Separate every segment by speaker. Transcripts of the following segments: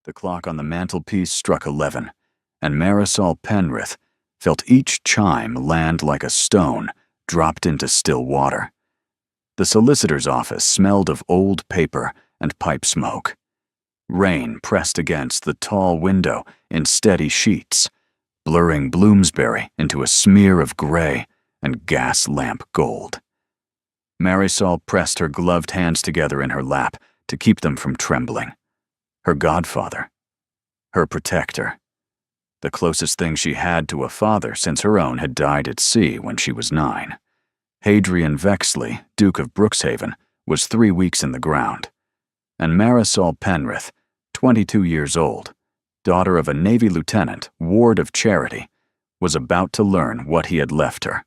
Speaker 1: The clock on the mantelpiece struck 11, and Marisol Penrith felt each chime land like a stone dropped into still water. The solicitor's office smelled of old paper and pipe smoke. Rain pressed against the tall window in steady sheets, blurring Bloomsbury into a smear of gray and gas lamp gold. Marisol pressed her gloved hands together in her lap to keep them from trembling. Her godfather. Her protector. The closest thing she had to a father since her own had died at sea when she was 9. Hadrian Vexley, Duke of Brookshaven, was 3 weeks in the ground. And Marisol Penrith, 22 years old, daughter of a Navy lieutenant, ward of Charity, was about to learn what he had left her.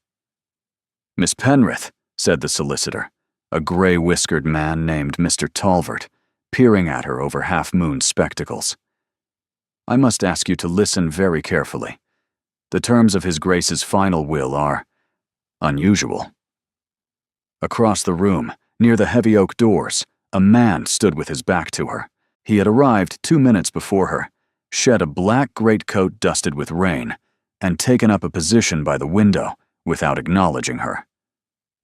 Speaker 1: "Miss Penrith," said the solicitor, a gray-whiskered man named Mr. Talvert, peering at her over half-moon spectacles. "I must ask you to listen very carefully. The terms of His Grace's final will are unusual." Across the room, near the heavy oak doors, a man stood with his back to her. He had arrived 2 minutes before her, shed a black greatcoat dusted with rain, and taken up a position by the window without acknowledging her.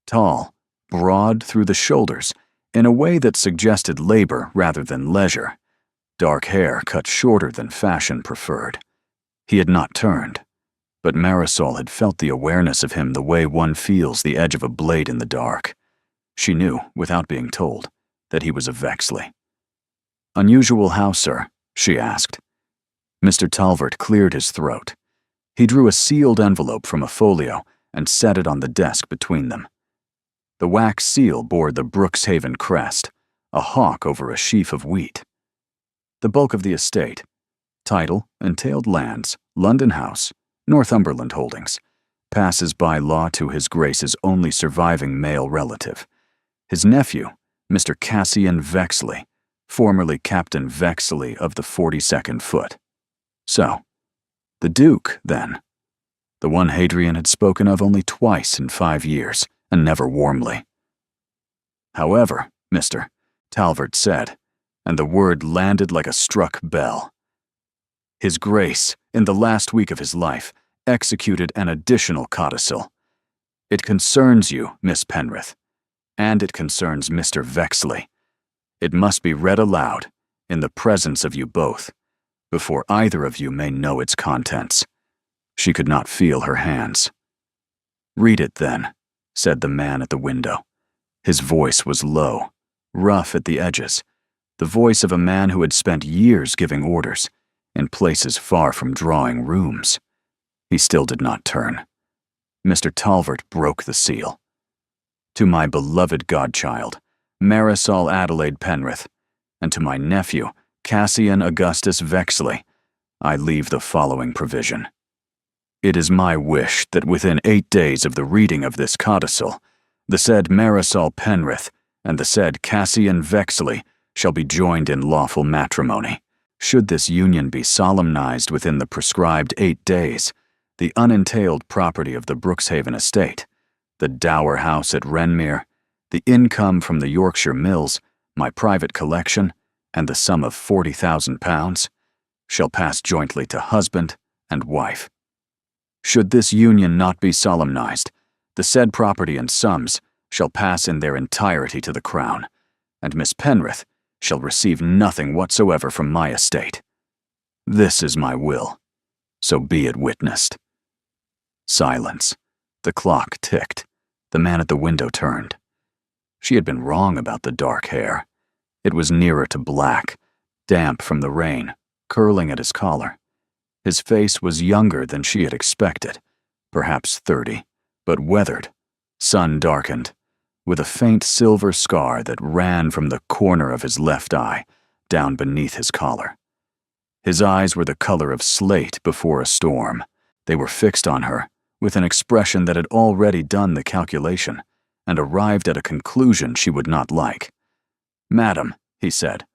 Speaker 1: Tall, broad through the shoulders, in a way that suggested labor rather than leisure. Dark hair cut shorter than fashion preferred. He had not turned, but Marisol had felt the awareness of him the way one feels the edge of a blade in the dark. She knew, without being told, that he was a Vexley. "Unusual how, sir?" she asked. Mr. Talvert cleared his throat. He drew a sealed envelope from a folio and set it on the desk between them. The wax seal bore the Brookshaven crest, a hawk over a sheaf of wheat. The bulk of the estate, title, entailed lands, London House, Northumberland Holdings, passes by law to His Grace's only surviving male relative, his nephew, Mr. Cassian Vexley, formerly Captain Vexley of the 42nd Foot. So, the Duke, then. The one Hadrian had spoken of only twice in 5 years, and never warmly. "However, Mr. Talvert said, and the word landed like a struck bell. His Grace, in the last week of his life, executed an additional codicil. It concerns you, Miss Penrith, and it concerns Mr. Vexley. It must be read aloud, in the presence of you both, before either of you may know its contents." She could not feel her hands. "Read it, then," said the man at the window. His voice was low, rough at the edges, the voice of a man who had spent years giving orders, in places far from drawing rooms. He still did not turn. Mr. Talvert broke the seal. "To my beloved godchild, Marisol Adelaide Penrith, and to my nephew, Cassian Augustus Vexley, I leave the following provision. It is my wish that within 8 days of the reading of this codicil, the said Marisol Penrith and the said Cassian Vexley shall be joined in lawful matrimony. Should this union be solemnized within the prescribed 8 days, the unentailed property of the Brookshaven estate, the dower house at Renmere, the income from the Yorkshire mills, my private collection, and the sum of £40,000 shall pass jointly to husband and wife. Should this union not be solemnized, the said property and sums shall pass in their entirety to the Crown, and Miss Penrith shall receive nothing whatsoever from my estate. This is my will, so be it witnessed." Silence. The clock ticked. The man at the window turned. She had been wrong about the dark hair. It was nearer to black, damp from the rain, curling at his collar. His face was younger than she had expected, perhaps 30, but weathered, sun-darkened, with a faint silver scar that ran from the corner of his left eye down beneath his collar. His eyes were the color of slate before a storm. They were fixed on her, with an expression that had already done the calculation and arrived at a conclusion she would not like. "Madam," he said.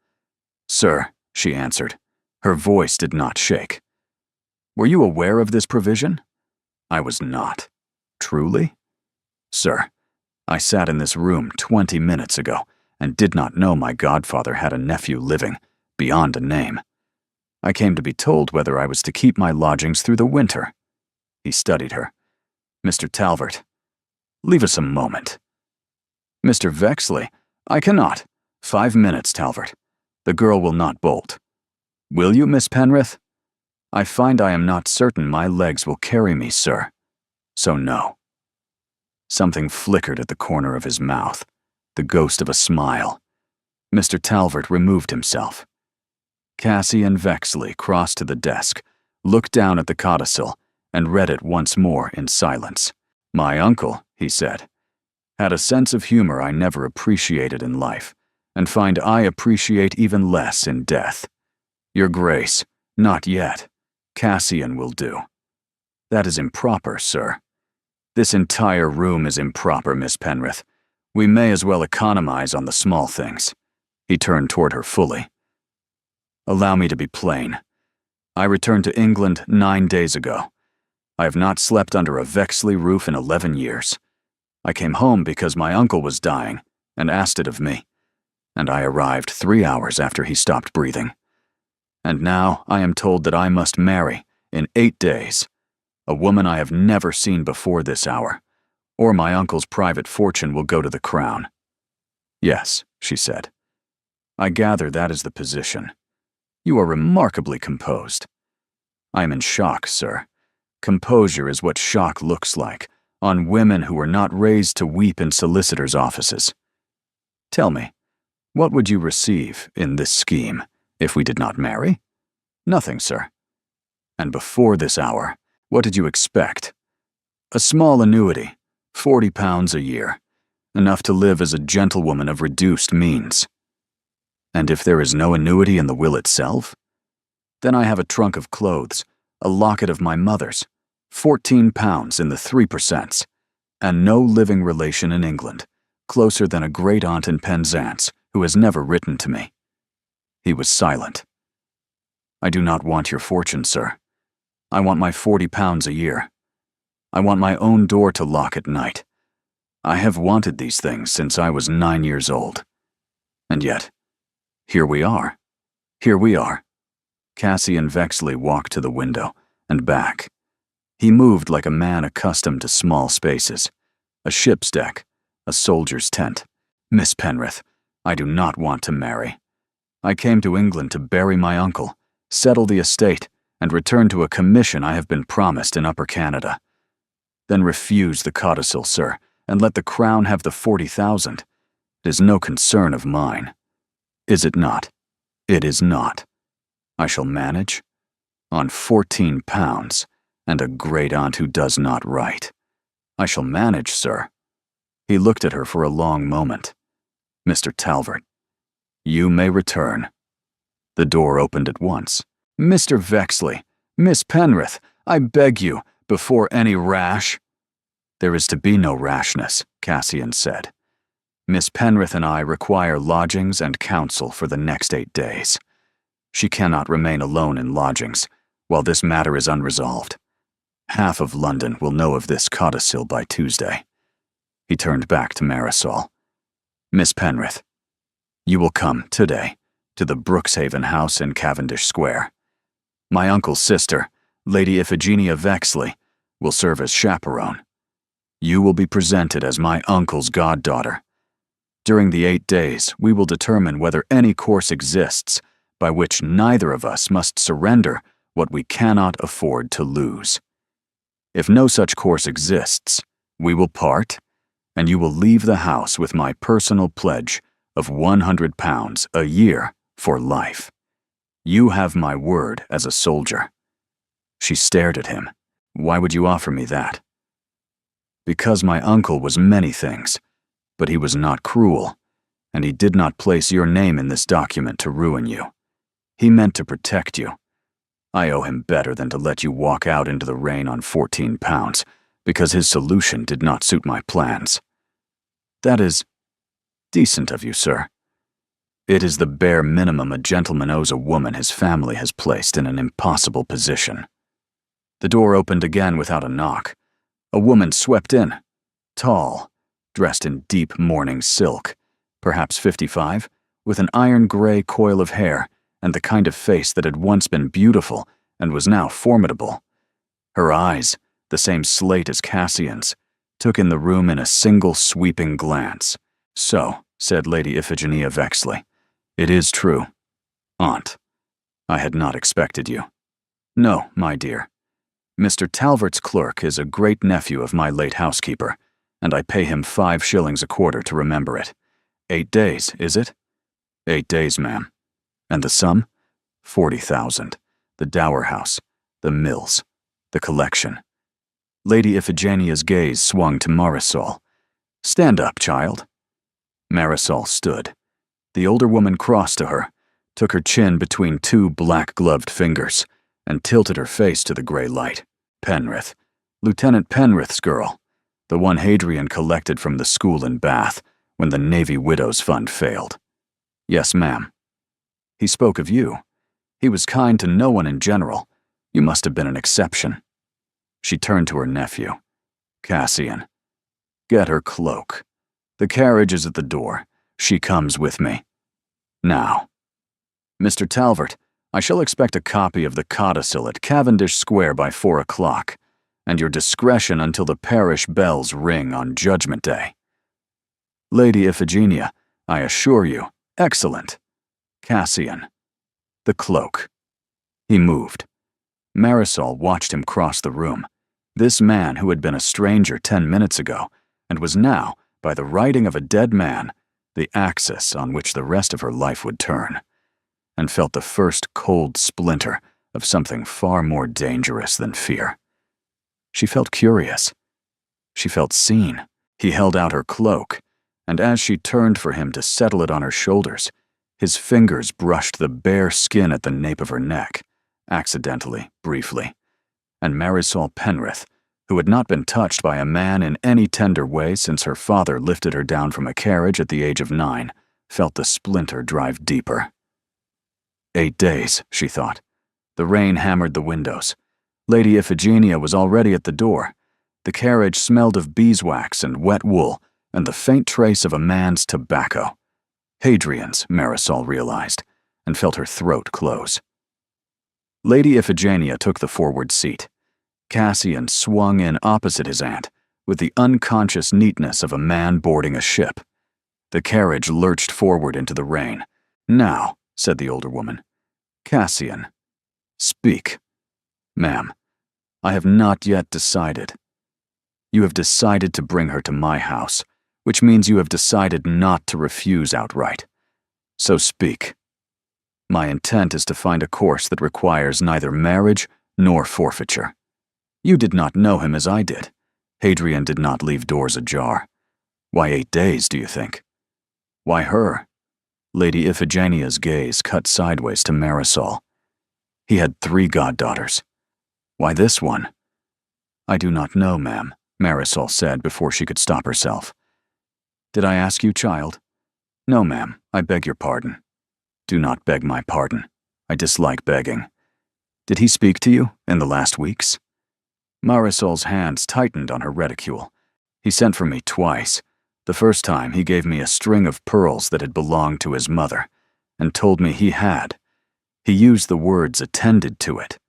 Speaker 1: "Sir," she answered. Her voice did not shake. "Were you aware of this provision?" "I was not." "Truly?" "Sir, I sat in this room 20 minutes ago and did not know my godfather had a nephew living, beyond a name. I came to be told whether I was to keep my lodgings through the winter. He studied her. Mr. Talbot, leave us a moment. Mr. Vexley, I cannot. 5 minutes, Talbot. The girl will not bolt. Will you, Miss Penrith? I find I am not certain my legs will carry me, sir. So no. Something flickered at the corner of his mouth, the ghost of a smile. Mr. Talbot removed himself. Cassie and Vexley crossed to the desk, looked down at the codicil, and read it once more in silence. My uncle, he said, had a sense of humor I never appreciated in life, and find I appreciate even less in death. Your Grace, not yet. Cassian will do. That is improper, sir. This entire room is improper, Miss Penrith. We may as well economize on the small things. He turned toward her fully. Allow me to be plain. I returned to England 9 days ago. I have not slept under a Vexley roof in 11 years. I came home because my uncle was dying and asked it of me, and I arrived 3 hours after he stopped breathing. And now I am told that I must marry, in 8 days, a woman I have never seen before this hour, or my uncle's private fortune will go to the crown. Yes, she said. I gather that is the position. You are remarkably composed. I am in shock, sir. Composure is what shock looks like on women who were not raised to weep in solicitors' offices. Tell me, what would you receive in this scheme if we did not marry? Nothing, sir. And before this hour, what did you expect? A small annuity, £40 a year, enough to live as a gentlewoman of reduced means. And if there is no annuity in the will itself? Then I have a trunk of clothes, a locket of my mother's, £14 in the 3%, and no living relation in England, closer than a great-aunt in Penzance, who has never written to me. He was silent. I do not want your fortune, sir. I want my £40 a year. I want my own door to lock at night. I have wanted these things since I was 9 years old. And yet, here we are. Here we are. Cassie and Vexley walked to the window and back. He moved like a man accustomed to small spaces. A ship's deck, a soldier's tent. Miss Penrith, I do not want to marry. I came to England to bury my uncle, settle the estate, and return to a commission I have been promised in Upper Canada. Then refuse the codicil, sir, and let the Crown have the 40,000. It is no concern of mine. Is it not? It is not. I shall manage on £14 and a great-aunt who does not write. I shall manage, sir. He looked at her for a long moment. Mr. Talbot, you may return. The door opened at once. Mr. Vexley, Miss Penrith, I beg you, before any rash. There is to be no rashness, Cassian said. Miss Penrith and I require lodgings and counsel for the next 8 days. She cannot remain alone in lodgings while this matter is unresolved. Half of London will know of this codicil by Tuesday. He turned back to Marisol. Miss Penrith, you will come today to the Brookshaven house in Cavendish Square. My uncle's sister, Lady Iphigenia Vexley, will serve as chaperone. You will be presented as my uncle's goddaughter. During the 8 days, we will determine whether any course exists by which neither of us must surrender what we cannot afford to lose. If no such course exists, we will part, and you will leave the house with my personal pledge of £100 a year for life. You have my word as a soldier. She stared at him. Why would you offer me that? Because my uncle was many things, but he was not cruel, and he did not place your name in this document to ruin you. He meant to protect you. I owe him better than to let you walk out into the rain on £14, because his solution did not suit my plans. That is decent of you, sir. It is the bare minimum a gentleman owes a woman his family has placed in an impossible position. The door opened again without a knock. A woman swept in, tall, dressed in deep mourning silk, perhaps 55, with an iron-gray coil of hair and the kind of face that had once been beautiful and was now formidable. Her eyes, the same slate as Cassian's, took in the room in a single sweeping glance. "So," said Lady Iphigenia vexedly, "it is true. Aunt, I had not expected you." "No, my dear. Mr. Talvert's clerk is a great-nephew of my late housekeeper, and I pay him 5 shillings a quarter to remember it. 8 days, is it?" "8 days, ma'am." "And the sum?" 40,000. The dower house, the mills, the collection. Lady Iphigenia's gaze swung to Marisol. "Stand up, child." Marisol stood. The older woman crossed to her, took her chin between 2 black-gloved fingers, and tilted her face to the gray light. "Penrith. Lieutenant Penrith's girl. The one Hadrian collected from the school in Bath when the Navy Widows Fund failed." "Yes, ma'am." "He spoke of you. He was kind to no one in general. You must have been an exception." She turned to her nephew. "Cassian, get her cloak. The carriage is at the door. She comes with me. Now. Mr. Talvert, I shall expect a copy of the codicil at Cavendish Square by 4 o'clock, and your discretion until the parish bells ring on Judgment Day." "Lady Iphigenia, I assure you, excellent. Cassian, the cloak." He moved. Marisol watched him cross the room. This man who had been a stranger 10 minutes ago, and was now, by the writing of a dead man, the axis on which the rest of her life would turn, and felt the first cold splinter of something far more dangerous than fear. She felt curious. She felt seen. He held out her cloak, and as she turned for him to settle it on her shoulders, his fingers brushed the bare skin at the nape of her neck, accidentally, briefly, and Marisol Penrith, who had not been touched by a man in any tender way since her father lifted her down from a carriage at the age of 9, felt the splinter drive deeper. 8 days, she thought. The rain hammered the windows. Lady Iphigenia was already at the door. The carriage smelled of beeswax and wet wool, and the faint trace of a man's tobacco. Hadrian's, Marisol realized, and felt her throat close. Lady Iphigenia took the forward seat. Cassian swung in opposite his aunt, with the unconscious neatness of a man boarding a ship. The carriage lurched forward into the rain. "Now," said the older woman. "Cassian, speak." "Ma'am, I have not yet decided." "You have decided to bring her to my house, which means you have decided not to refuse outright. So speak." "My intent is to find a course that requires neither marriage nor forfeiture. You did not know him as I did. Hadrian did not leave doors ajar. Why 8 days, do you think? Why her?" Lady Iphigenia's gaze cut sideways to Marisol. "He had 3 goddaughters. Why this one?" "I do not know, ma'am," Marisol said before she could stop herself. "Did I ask you, child?" "No, ma'am, I beg your pardon." "Do not beg my pardon. I dislike begging. Did he speak to you in the last weeks?" Marisol's hands tightened on her reticule. "He sent for me twice. The first time he gave me a string of pearls that had belonged to his mother, and told me he had. He used the words attended to it.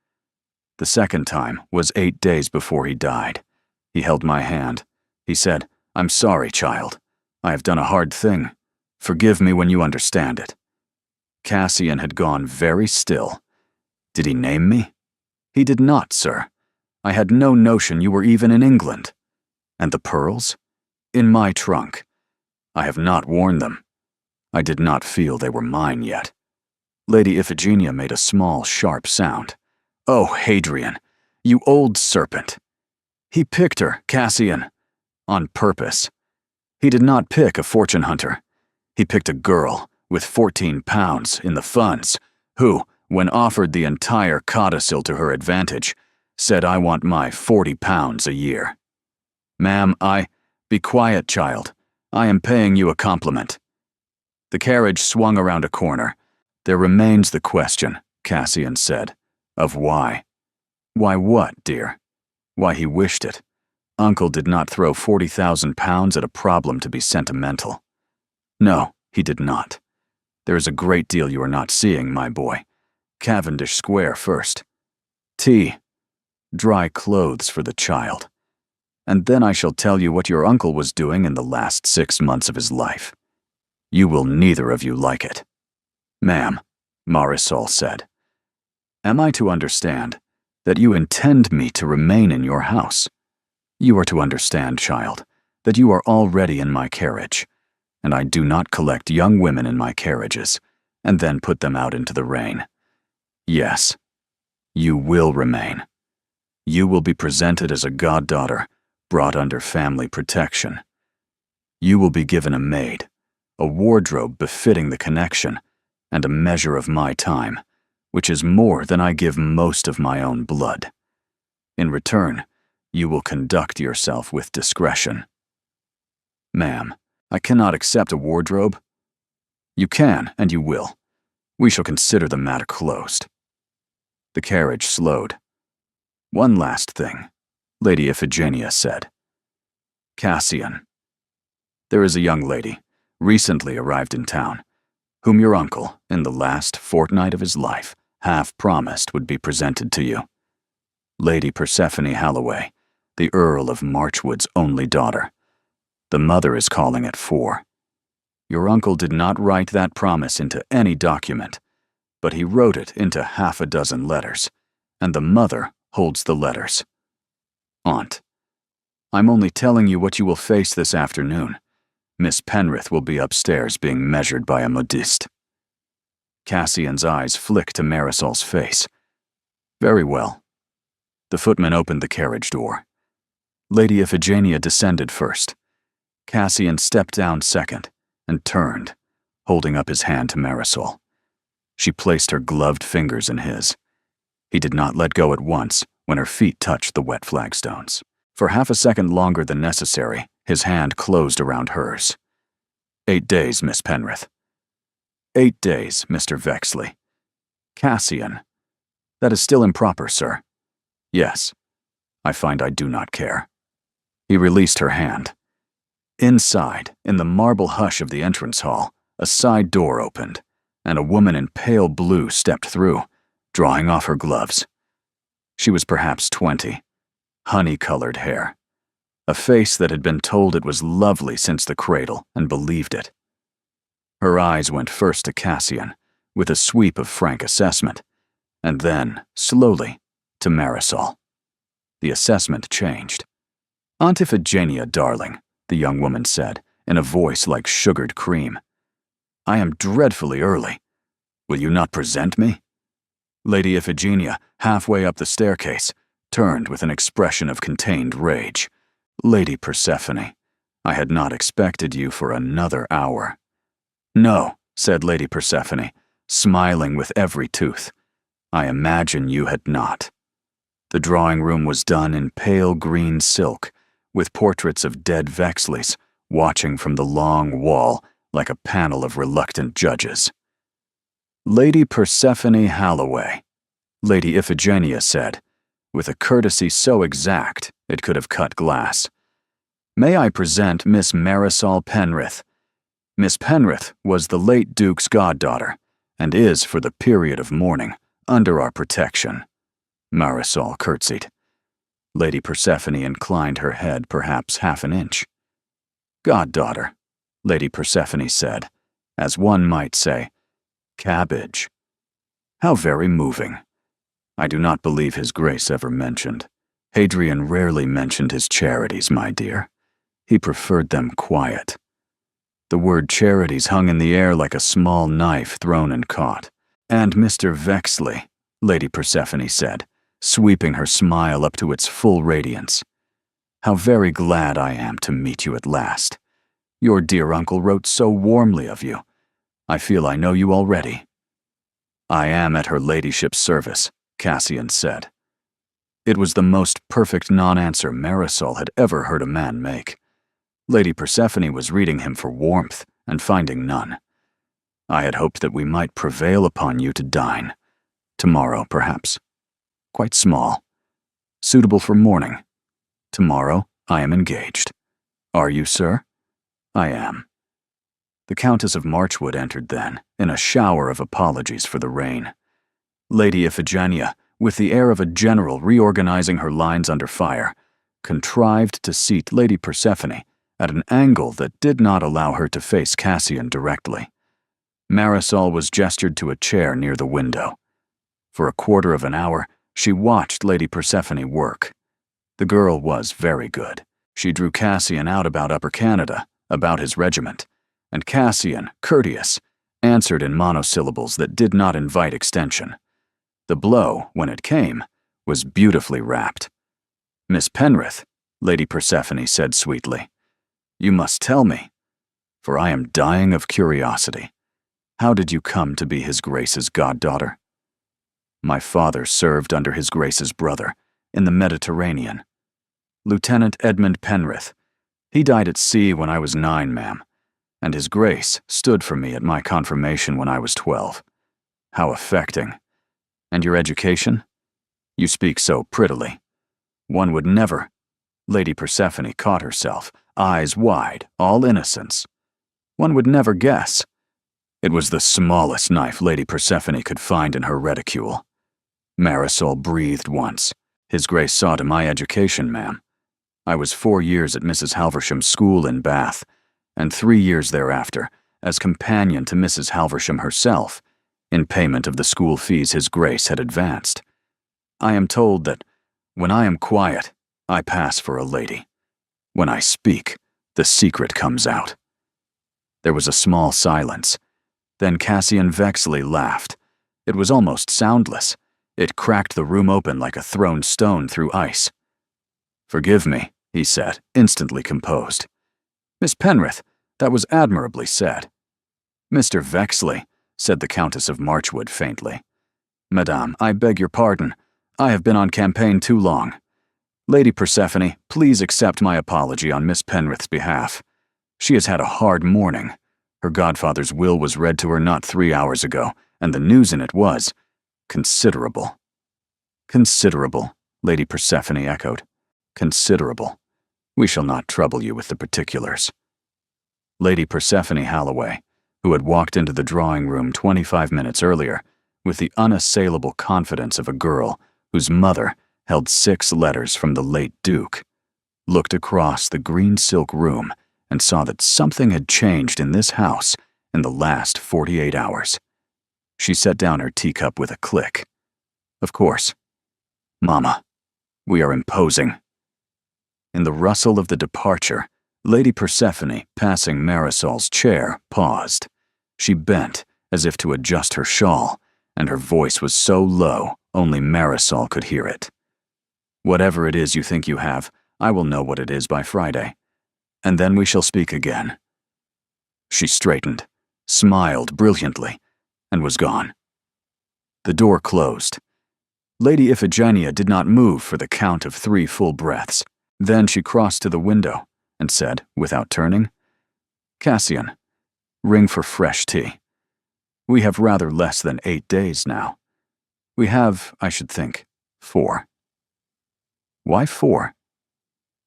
Speaker 1: The second time was 8 days before he died. He held my hand. He said, 'I'm sorry, child. I have done a hard thing. Forgive me when you understand it.' Cassian had gone very still. Did he name me? He did not, sir. I had no notion you were even in England. And the pearls? In my trunk. I have not worn them. I did not feel they were mine yet." Lady Iphigenia made a small, sharp sound. "Oh, Hadrian, you old serpent. He picked her, Cassian, on purpose. He did not pick a fortune hunter. He picked a girl with 14 pounds in the funds, who, when offered the entire codicil to her advantage, said, 'I want my 40 pounds a year.' Ma'am, Be quiet, child. I am paying you a compliment." The carriage swung around a corner. "There remains the question," Cassian said, "of why." "Why what, dear?" "Why he wished it. Uncle did not throw 40,000 pounds at a problem to be sentimental." "No, he did not. There is a great deal you are not seeing, my boy. Cavendish Square first. Tea. Dry clothes for the child. And then I shall tell you what your uncle was doing in the last 6 months of his life. You will neither of you like it. Ma'am, Marisol said, am I to understand that you intend me to remain in your house? You are to understand, child, that you are already in my carriage, and I do not collect young women in my carriages and then put them out into the rain. Yes, you will remain. You will be presented as a goddaughter, brought under family protection. You will be given a maid, a wardrobe befitting the connection, and a measure of my time, which is more than I give most of my own blood. In return, you will conduct yourself with discretion. Ma'am, I cannot accept a wardrobe. You can, and you will. We shall consider the matter closed. The carriage slowed. One last thing, Lady Iphigenia said. Cassian. There is a young lady, recently arrived in town, whom your uncle, in the last fortnight of his life, half promised would be presented to you. Lady Persephone Halloway, the Earl of Marchwood's only daughter. The mother is calling at 4. Your uncle did not write that promise into any document, but he wrote it into half a dozen letters, and the mother holds the letters. Aunt, I'm only telling you what you will face this afternoon. Miss Penrith will be upstairs being measured by a modiste. Cassian's eyes flicked to Marisol's face. Very well. The footman opened the carriage door. Lady Iphigenia descended first. Cassian stepped down second and turned, holding up his hand to Marisol. She placed her gloved fingers in his. He did not let go at once when her feet touched the wet flagstones. For half a second longer than necessary, his hand closed around hers. 8 days, Miss Penrith. 8 days, Mr. Vexley. Cassian. That is still improper, sir. Yes. I find I do not care. He released her hand. Inside, in the marble hush of the entrance hall, a side door opened, and a woman in pale blue stepped through, drawing off her gloves. She was perhaps 20, honey-colored hair, a face that had been told it was lovely since the cradle and believed it. Her eyes went first to Cassian, with a sweep of frank assessment, and then, slowly, to Marisol. The assessment changed. Aunt Iphigenia, darling, the young woman said, in a voice like sugared cream. I am dreadfully early. Will you not present me? Lady Iphigenia, halfway up the staircase, turned with an expression of contained rage. Lady Persephone, I had not expected you for another hour. No, said Lady Persephone, smiling with every tooth. I imagine you had not. The drawing room was done in pale green silk, with portraits of dead Vexleys watching from the long wall like a panel of reluctant judges. Lady Persephone Halloway, Lady Iphigenia said, with a courtesy so exact it could have cut glass. May I present Miss Marisol Penrith? Miss Penrith was the late Duke's goddaughter, and is, for the period of mourning, under our protection. Marisol curtsied. Lady Persephone inclined her head perhaps half an inch. Goddaughter, Lady Persephone said, as one might say, cabbage. How very moving. I do not believe His Grace ever mentioned. Hadrian rarely mentioned his charities, my dear. He preferred them quiet. The word charities hung in the air like a small knife thrown and caught. And Mr. Vexley, Lady Persephone said, sweeping her smile up to its full radiance. How very glad I am to meet you at last. Your dear uncle wrote so warmly of you. I feel I know you already. I am at her ladyship's service, Cassian said. It was the most perfect non-answer Marisol had ever heard a man make. Lady Persephone was reading him for warmth and finding none. I had hoped that we might prevail upon you to dine. Tomorrow, perhaps. Quite small. Suitable for morning. Tomorrow, I am engaged. Are you, sir? I am. The Countess of Marchwood entered then, in a shower of apologies for the rain. Lady Iphigenia, with the air of a general reorganizing her lines under fire, contrived to seat Lady Persephone at an angle that did not allow her to face Cassian directly. Marisol was gestured to a chair near the window. For a quarter of an hour, she watched Lady Persephone work. The girl was very good. She drew Cassian out about Upper Canada, about his regiment, and Cassian, courteous, answered in monosyllables that did not invite extension. The blow, when it came, was beautifully wrapped. "Miss Penrith," Lady Persephone said sweetly, "you must tell me, for I am dying of curiosity. How did you come to be His Grace's goddaughter?" "My father served under His Grace's brother, in the Mediterranean. Lieutenant Edmund Penrith. He died at sea when I was 9, ma'am, and His Grace stood for me at my confirmation when I was 12. How affecting. And your education? You speak so prettily. One would never—" Lady Persephone caught herself, eyes wide, all innocence. "One would never guess." It was the smallest knife Lady Persephone could find in her reticule. Marisol breathed once. "His Grace saw to my education, ma'am. I was 4 years at Mrs. Halversham's school in Bath, and 3 years thereafter as companion to Mrs. Halversham herself, in payment of the school fees His Grace had advanced. I am told that when I am quiet, I pass for a lady. When I speak, the secret comes out." There was a small silence. Then Cassian Vexley laughed. It was almost soundless. It cracked the room open like a thrown stone through ice. "Forgive me," he said, instantly composed. "Miss Penrith, that was admirably said." "Mr. Vexley," said the Countess of Marchwood faintly. "Madame, I beg your pardon. I have been on campaign too long. Lady Persephone, please accept my apology on Miss Penrith's behalf. She has had a hard morning. Her godfather's will was read to her not 3 hours ago, and the news in it was considerable." "Considerable," Lady Persephone echoed. "Considerable. We shall not trouble you with the particulars." Lady Persephone Holloway, who had walked into the drawing room 25 minutes earlier, with the unassailable confidence of a girl whose mother held 6 letters from the late Duke, looked across the green silk room and saw that something had changed in this house in the last 48 hours. She set down her teacup with a click. "Of course. Mama, we are imposing." In the rustle of the departure, Lady Persephone, passing Marisol's chair, paused. She bent, as if to adjust her shawl, and her voice was so low only Marisol could hear it. "Whatever it is you think you have, I will know what it is by Friday. And then we shall speak again." She straightened, smiled brilliantly, and was gone. The door closed. Lady Iphigenia did not move for the count of 3 full breaths. Then she crossed to the window and said, without turning, "Cassian, ring for fresh tea. We have rather less than 8 days now. We have, I should think, 4. "Why 4?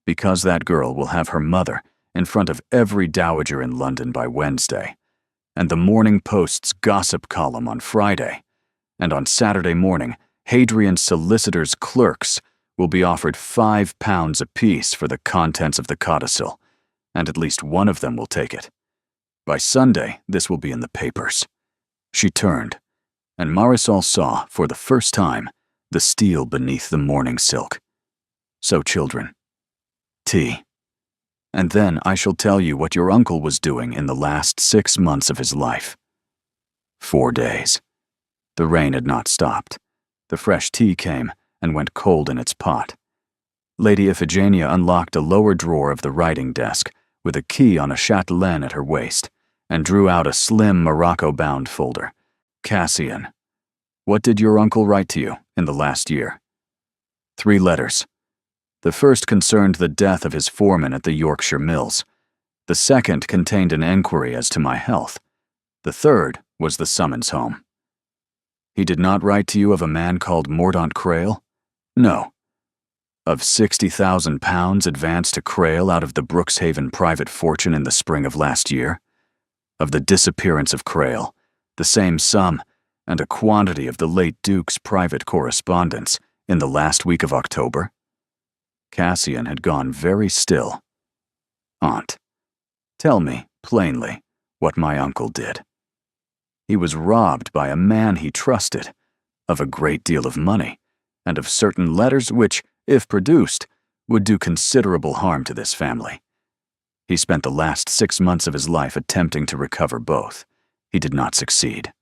Speaker 1: "Because that girl will have her mother in front of every dowager in London by Wednesday, and the Morning Post's gossip column on Friday, and on Saturday morning, Hadrian's solicitors' clerks will be offered £5 apiece for the contents of the codicil, and at least one of them will take it. By Sunday, this will be in the papers." She turned, and Marisol saw, for the first time, the steel beneath the mourning silk. "So, children, tea. And then I shall tell you what your uncle was doing in the last 6 months of his life." 4 days. The rain had not stopped. The fresh tea came and went cold in its pot. Lady Iphigenia unlocked a lower drawer of the writing desk with a key on a chatelaine at her waist and drew out a slim Morocco-bound folder. "Cassian, what did your uncle write to you in the last year?" 3 letters. The first concerned the death of his foreman at the Yorkshire Mills. The second contained an enquiry as to my health. The third was the summons home." "He did not write to you of a man called Mordaunt Crail?" "No." "Of £60,000 advanced to Crail out of the Brookshaven private fortune in the spring of last year?" of the disappearance of Crail, the same sum, and a quantity of the late Duke's private correspondence in the last week of October? Cassian had gone very still. Aunt, tell me, plainly, what my uncle did. He was robbed by a man he trusted, of a great deal of money, and of certain letters which, if produced, would do considerable harm to this family. He spent the last 6 months of his life attempting to recover both. He did not succeed.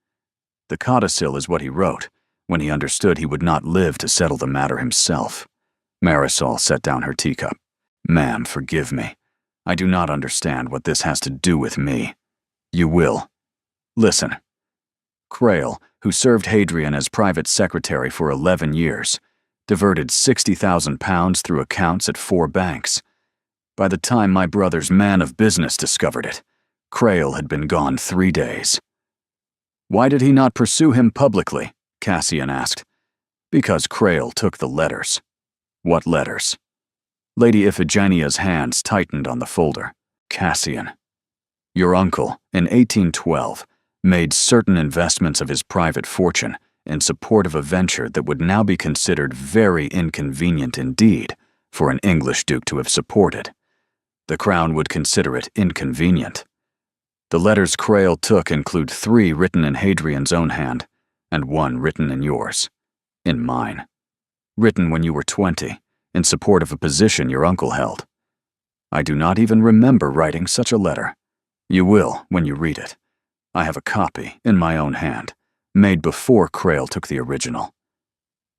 Speaker 1: The codicil is what he wrote, when he understood he would not live to settle the matter himself. Marisol set down her teacup. Ma'am, forgive me. I do not understand what this has to do with me. You will. Listen. Crail, who served Hadrian as private secretary for 11 years, diverted £60,000 through accounts at 4 banks. By the time my brother's man of business discovered it, Crail had been gone 3 days. Why did he not pursue him publicly? Cassian asked. Because Crail took the letters. What letters? Lady Iphigenia's hands tightened on the folder. Cassian. Your uncle, in 1812, made certain investments of his private fortune in support of a venture that would now be considered very inconvenient indeed for an English duke to have supported. The Crown would consider it inconvenient. The letters Crail took include 3 written in Hadrian's own hand, and 1 written in yours. In mine. Written when you were 20, in support of a position your uncle held. I do not even remember writing such a letter. You will when you read it. I have a copy, in my own hand, made before Crail took the original.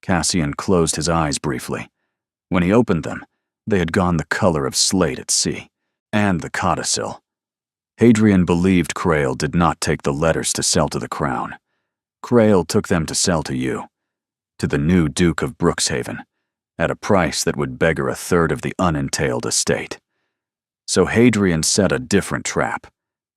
Speaker 1: Cassian closed his eyes briefly. When he opened them, they had gone the color of slate at sea, and the codicil. Hadrian believed Crail did not take the letters to sell to the Crown. Crail took them to sell to you, to the new Duke of Brookshaven, at a price that would beggar 1/3 of the unentailed estate. So Hadrian set a different trap.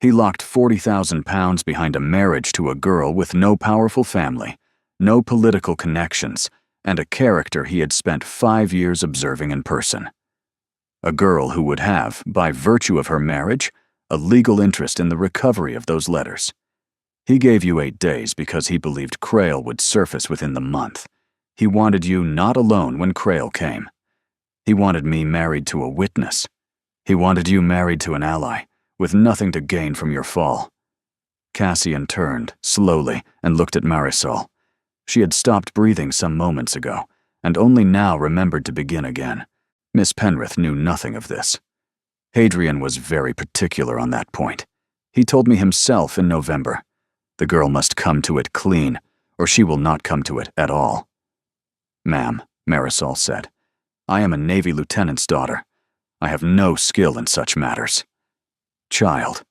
Speaker 1: He locked £40,000 behind a marriage to a girl with no powerful family, no political connections, and a character he had spent 5 years observing in person. A girl who would have, by virtue of her marriage, a legal interest in the recovery of those letters. He gave you 8 days because he believed Crail would surface within the month. He wanted you not alone when Crail came. He wanted me married to a witness. He wanted you married to an ally, with nothing to gain from your fall. Cassian turned, slowly, and looked at Marisol. She had stopped breathing some moments ago, and only now remembered to begin again. Miss Penrith knew nothing of this. Hadrian was very particular on that point. He told me himself in November. The girl must come to it clean, or she will not come to it at all. Ma'am, Marisol said, I am a Navy lieutenant's daughter. I have no skill in such matters. Child,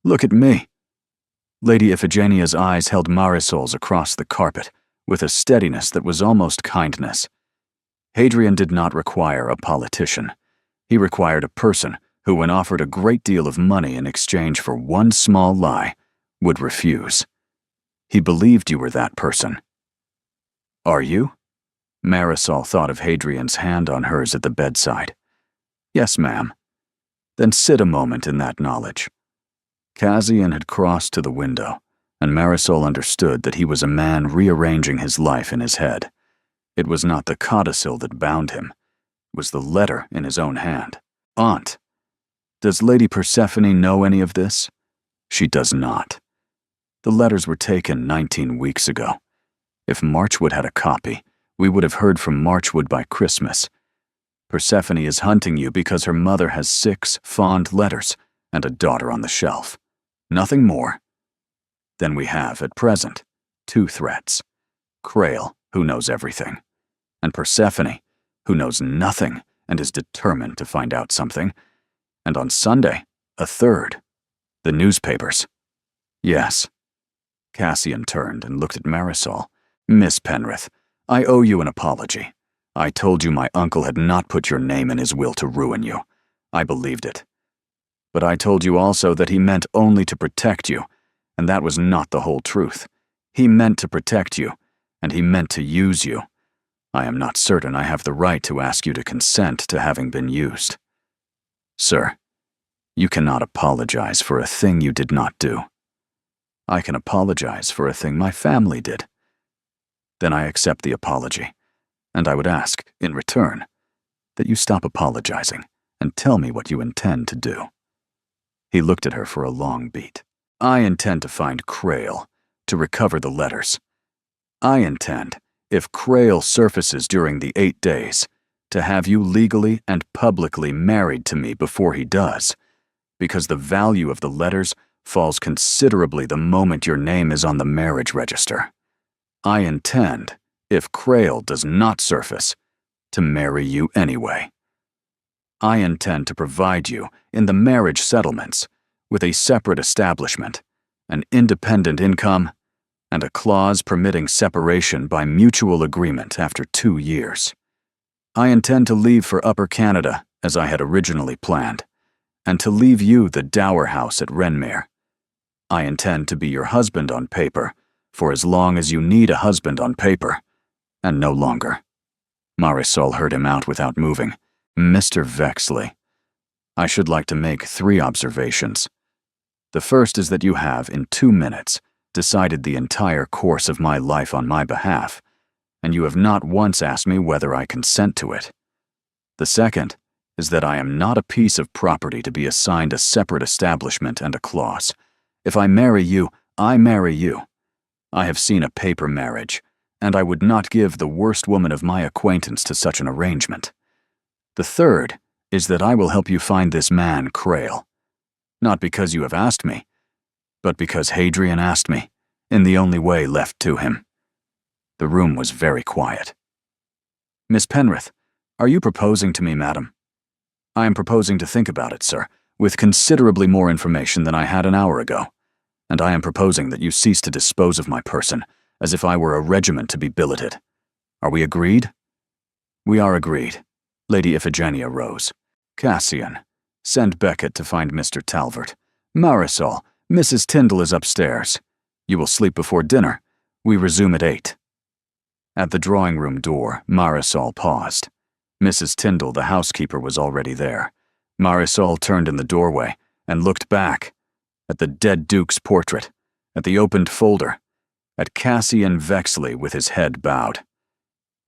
Speaker 1: look at me. Lady Iphigenia's eyes held Marisol's across the carpet, with a steadiness that was almost kindness. Hadrian did not require a politician. He required a person who, when offered a great deal of money in exchange for one small lie, would refuse. He believed you were that person. Are you? Marisol thought of Hadrian's hand on hers at the bedside. Yes, ma'am. Then sit a moment in that knowledge. Cassian had crossed to the window, and Marisol understood that he was a man rearranging his life in his head. It was not the codicil that bound him. It was the letter in his own hand. Aunt, does Lady Persephone know any of this? She does not. The letters were taken 19 weeks ago. If Marchwood had a copy, we would have heard from Marchwood by Christmas. Persephone is hunting you because her mother has 6 fond letters and a daughter on the shelf. Nothing more. Then we have, at present, 2 threats. Crail, who knows everything, and Persephone, who knows nothing and is determined to find out something, and on Sunday, a 3rd. The newspapers. Yes. Cassian turned and looked at Marisol. Miss Penrith, I owe you an apology. I told you my uncle had not put your name in his will to ruin you. I believed it. But I told you also that he meant only to protect you, and that was not the whole truth. He meant to protect you, and he meant to use you. I am not certain I have the right to ask you to consent to having been used. Sir, You cannot apologize for a thing you did not do. I can apologize for a thing my family did. Then I accept the apology, and I would ask, in return, that you stop apologizing and tell me what you intend to do." He looked at her for a long beat. "I intend to find Crail, to recover the letters. I intend, if Crail surfaces during the 8 days, to have you legally and publicly married to me before he does, because the value of the letters falls considerably the moment your name is on the marriage register. I intend, if Crail does not surface, to marry you anyway. I intend to provide you, in the marriage settlements, with a separate establishment, an independent income, and a clause permitting separation by mutual agreement after 2 years. I intend to leave for Upper Canada, as I had originally planned, and to leave you the dower house at Renmere. I intend to be your husband on paper, for as long as you need a husband on paper, and no longer." Marisol heard him out without moving. "Mr. Vexley, I should like to make 3 observations. The first is that you have, in 2 minutes, decided the entire course of my life on my behalf, and you have not once asked me whether I consent to it. The second is that I am not a piece of property to be assigned a separate establishment and a clause. If I marry you, I marry you. I have seen a paper marriage, and I would not give the worst woman of my acquaintance to such an arrangement. The third is that I will help you find this man, Crail. Not because you have asked me, but because Hadrian asked me, in the only way left to him." The room was very quiet. "Miss Penrith, are you proposing to me, madam?" "I am proposing to think about it, sir, with considerably more information than I had an hour ago, and I am proposing that you cease to dispose of my person, as if I were a regiment to be billeted. Are we agreed?" "We are agreed." Lady Iphigenia rose. "Cassian, send Beckett to find Mr. Talvert. Marisol, Mrs. Tyndall is upstairs. You will sleep before dinner. We resume at 8. At the drawing-room door, Marisol paused. Mrs. Tyndall, the housekeeper, was already there. Marisol turned in the doorway and looked back at the dead Duke's portrait, at the opened folder, at Cassian Vexley with his head bowed.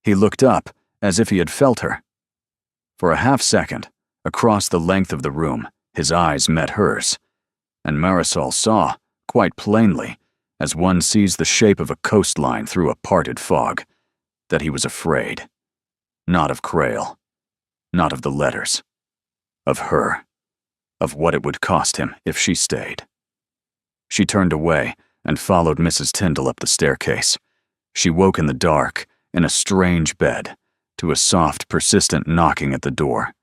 Speaker 1: He looked up as if he had felt her. For a half-second, across the length of the room, his eyes met hers, and Marisol saw, quite plainly, as one sees the shape of a coastline through a parted fog, that he was afraid. Not of Crail, not of the letters, of her, of what it would cost him if she stayed. She turned away and followed Mrs. Tyndall up the staircase. She woke in the dark, in a strange bed, to a soft, persistent knocking at the door.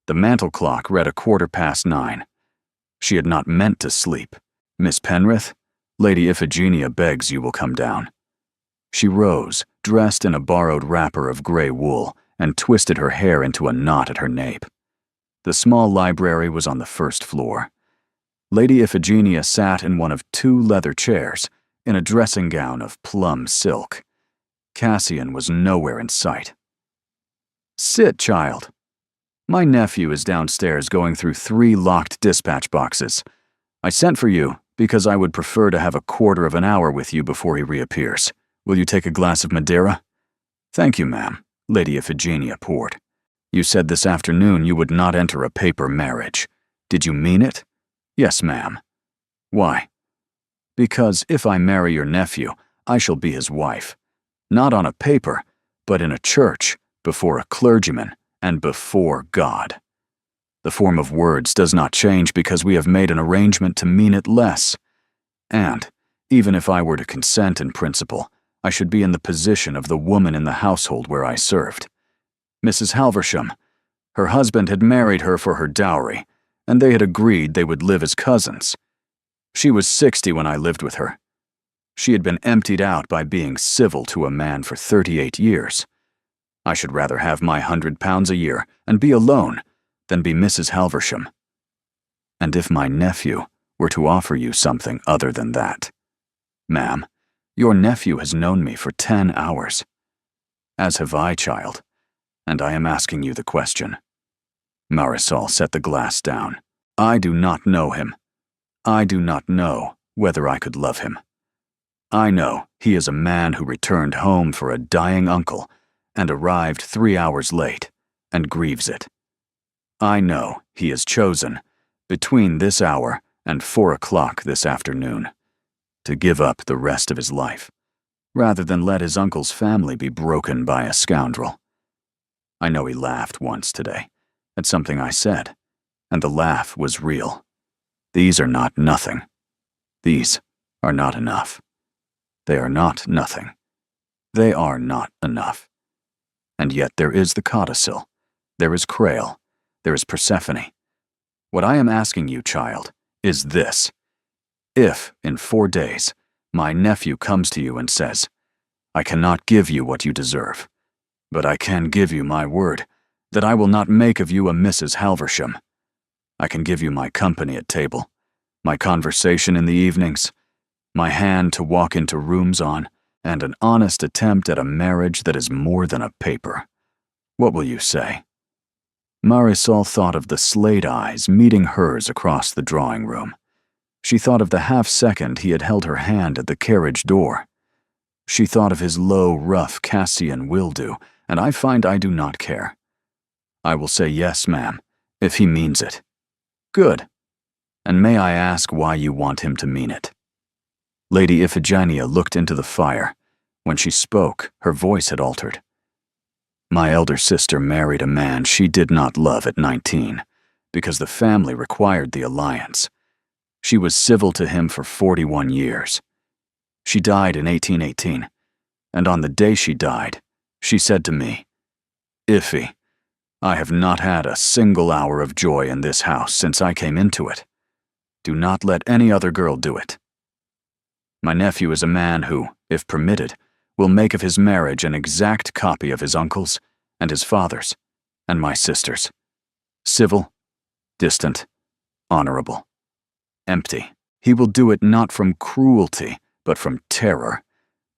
Speaker 1: The mantel clock read 9:15. She had not meant to sleep. "Miss Penrith, Lady Iphigenia begs you will come down." She rose, dressed in a borrowed wrapper of gray wool, and twisted her hair into a knot at her nape. The small library was on the first floor. Lady Iphigenia sat in one of 2 leather chairs, in a dressing gown of plum silk. Cassian was nowhere in sight. "Sit, child. My nephew is downstairs going through 3 locked dispatch boxes. I sent for you because I would prefer to have a quarter of an hour with you before he reappears. Will you take a glass of Madeira?" "Thank you, ma'am," Lady Iphigenia poured. "You said this afternoon you would not enter a paper marriage. Did you mean it?" "Yes, ma'am." "Why?" "Because if I marry your nephew, I shall be his wife. Not on a paper, but in a church, before a clergyman, and before God. The form of words does not change because we have made an arrangement to mean it less. And, even if I were to consent in principle, I should be in the position of the woman in the household where I served. Mrs. Halversham, her husband had married her for her dowry, and they had agreed they would live as cousins. She was 60 when I lived with her. She had been emptied out by being civil to a man for 38 years. I should rather have my £100 a year and be alone than be Mrs. Halversham. And if my nephew were to offer you something other than that, ma'am, your nephew has known me for 10 hours. As have I, child, and I am asking you the question." Marisol set the glass down. I do not know him. I do not know whether I could love him. I know he is a man who returned home for a dying uncle and arrived 3 hours late and grieves it. I know he has chosen, between this hour and 4 o'clock this afternoon, to give up the rest of his life, rather than let his uncle's family be broken by a scoundrel. I know he laughed once today at something I said, and the laugh was real. These are not nothing. These are not enough. They are not nothing. They are not enough. And yet there is the codicil, there is Crail, there is Persephone. What I am asking you, child, is this. If, in 4 days, my nephew comes to you and says, I cannot give you what you deserve, but I can give you my word that I will not make of you a Mrs. Halversham. I can give you my company at table, my conversation in the evenings, my hand to walk into rooms on, and an honest attempt at a marriage that is more than a paper. What will you say? Marisol thought of the slate eyes meeting hers across the drawing room. She thought of the half-second he had held her hand at the carriage door. She thought of his low, rough Cassian will-do, and I find I do not care. I will say yes, ma'am, if he means it. Good. And may I ask why you want him to mean it? Lady Iphigenia looked into the fire. When she spoke, her voice had altered. My elder sister married a man she did not love at 19, because the family required the alliance. She was civil to him for 41 years. She died in 1818, and on the day she died, she said to me, Iffy, I have not had a single hour of joy in this house since I came into it. Do not let any other girl do it. My nephew is a man who, if permitted, will make of his marriage an exact copy of his uncle's and his father's and my sister's. Civil, distant, honorable, empty. He will do it not from cruelty, but from terror,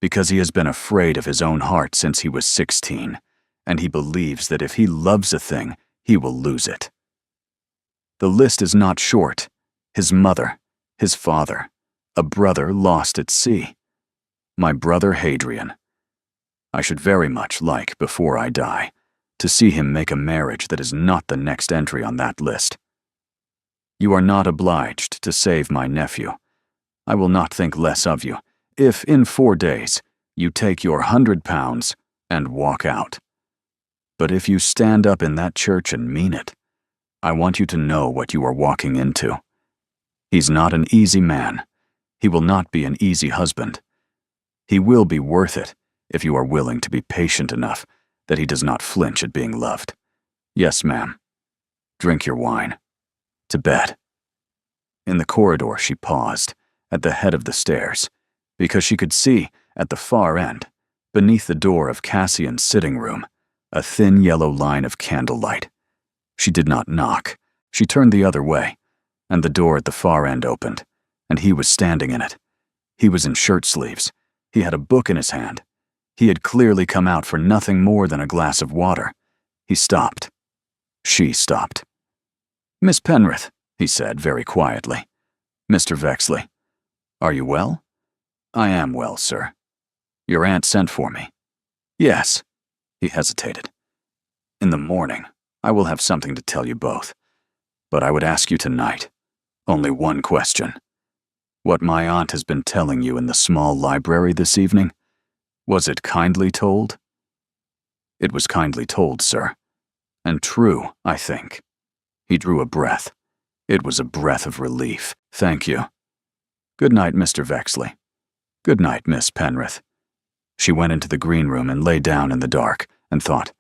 Speaker 1: because he has been afraid of his own heart since he was 16, and he believes that if he loves a thing, he will lose it. The list is not short. His mother, his father, a brother lost at sea. My brother Hadrian. I should very much like, before I die, to see him make a marriage that is not the next entry on that list. You are not obliged to save my nephew. I will not think less of you if, in 4 days, you take your £100 and walk out. But if you stand up in that church and mean it, I want you to know what you are walking into. He's not an easy man. He will not be an easy husband. He will be worth it if you are willing to be patient enough that he does not flinch at being loved. Yes, ma'am. Drink your wine. To bed. In the corridor she paused, at the head of the stairs, because she could see, at the far end, beneath the door of Cassian's sitting room, a thin yellow line of candlelight. She did not knock. She turned the other way, and the door at the far end opened, and he was standing in it. He was in shirt sleeves. He had a book in his hand. He had clearly come out for nothing more than a glass of water. He stopped. She stopped. Miss Penrith, he said very quietly. Mr. Vexley. Are you well? I am well, sir. Your aunt sent for me. Yes. He hesitated. In the morning, I will have something to tell you both. But I would ask you tonight, only one question. What my aunt has been telling you in the small library this evening, was it kindly told? It was kindly told, sir. And true, I think. He drew a breath. It was a breath of relief. Thank you. Good night, Mr. Vexley. Good night, Miss Penrith. She went into the green room and lay down in the dark and thought.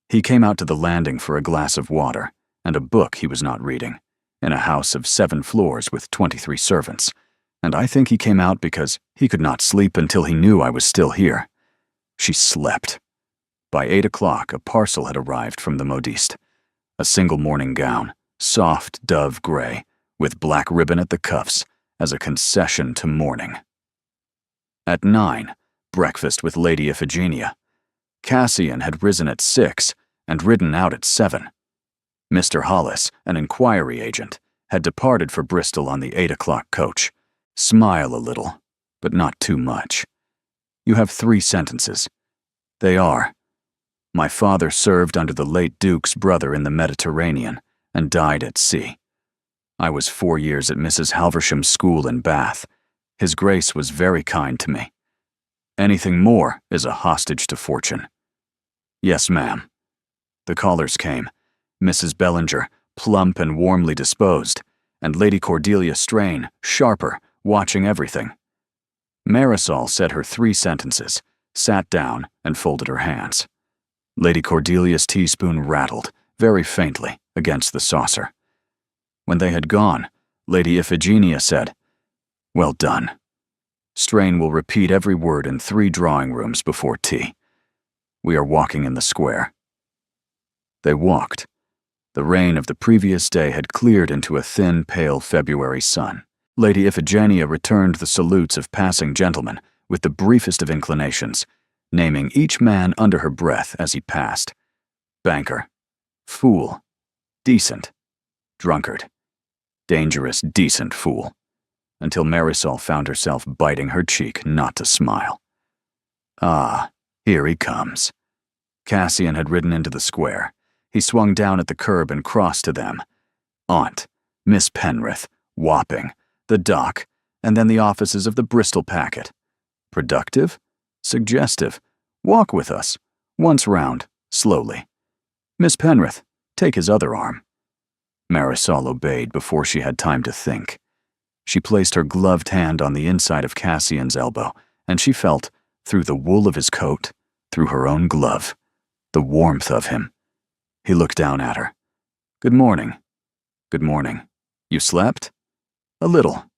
Speaker 1: He came out to the landing for a glass of water and a book he was not reading, in a house of 7 floors with 23 servants, and I think he came out because he could not sleep until he knew I was still here. She slept. By 8 o'clock, a parcel had arrived from the modiste. A single morning gown, soft dove gray, with black ribbon at the cuffs, as a concession to mourning. At 9, breakfast with Lady Iphigenia. Cassian had risen at 6 and ridden out at 7. Mr. Hollis, an inquiry agent, had departed for Bristol on the 8 o'clock coach. Smile a little, but not too much. You have 3 sentences. They are: my father served under the late Duke's brother in the Mediterranean and died at sea. I was 4 years at Mrs. Halversham's school in Bath. His Grace was very kind to me. Anything more is a hostage to fortune. Yes, ma'am. The callers came. Mrs. Bellinger, plump and warmly disposed, and Lady Cordelia Strain, sharper, watching everything. Marisol said her 3 sentences, sat down, and folded her hands. Lady Cordelia's teaspoon rattled, very faintly, against the saucer. When they had gone, Lady Iphigenia said, "Well done. Strain will repeat every word in 3 drawing rooms before tea. We are walking in the square." They walked. The rain of the previous day had cleared into a thin, pale February sun. Lady Iphigenia returned the salutes of passing gentlemen with the briefest of inclinations, naming each man under her breath as he passed: banker, fool, decent, drunkard, dangerous, decent fool, until Marisol found herself biting her cheek not to smile. Ah, here he comes. Cassian had ridden into the square. He swung down at the curb and crossed to them. Aunt, Miss Penrith, Wapping, the dock, and then the offices of the Bristol Packet. Productive? Suggestive. Walk with us. Once round, slowly. Miss Penrith, take his other arm. Marisol obeyed before she had time to think. She placed her gloved hand on the inside of Cassian's elbow, and she felt, through the wool of his coat, through her own glove, the warmth of him. He looked down at her. "Good morning." "Good morning. You slept?" "A little."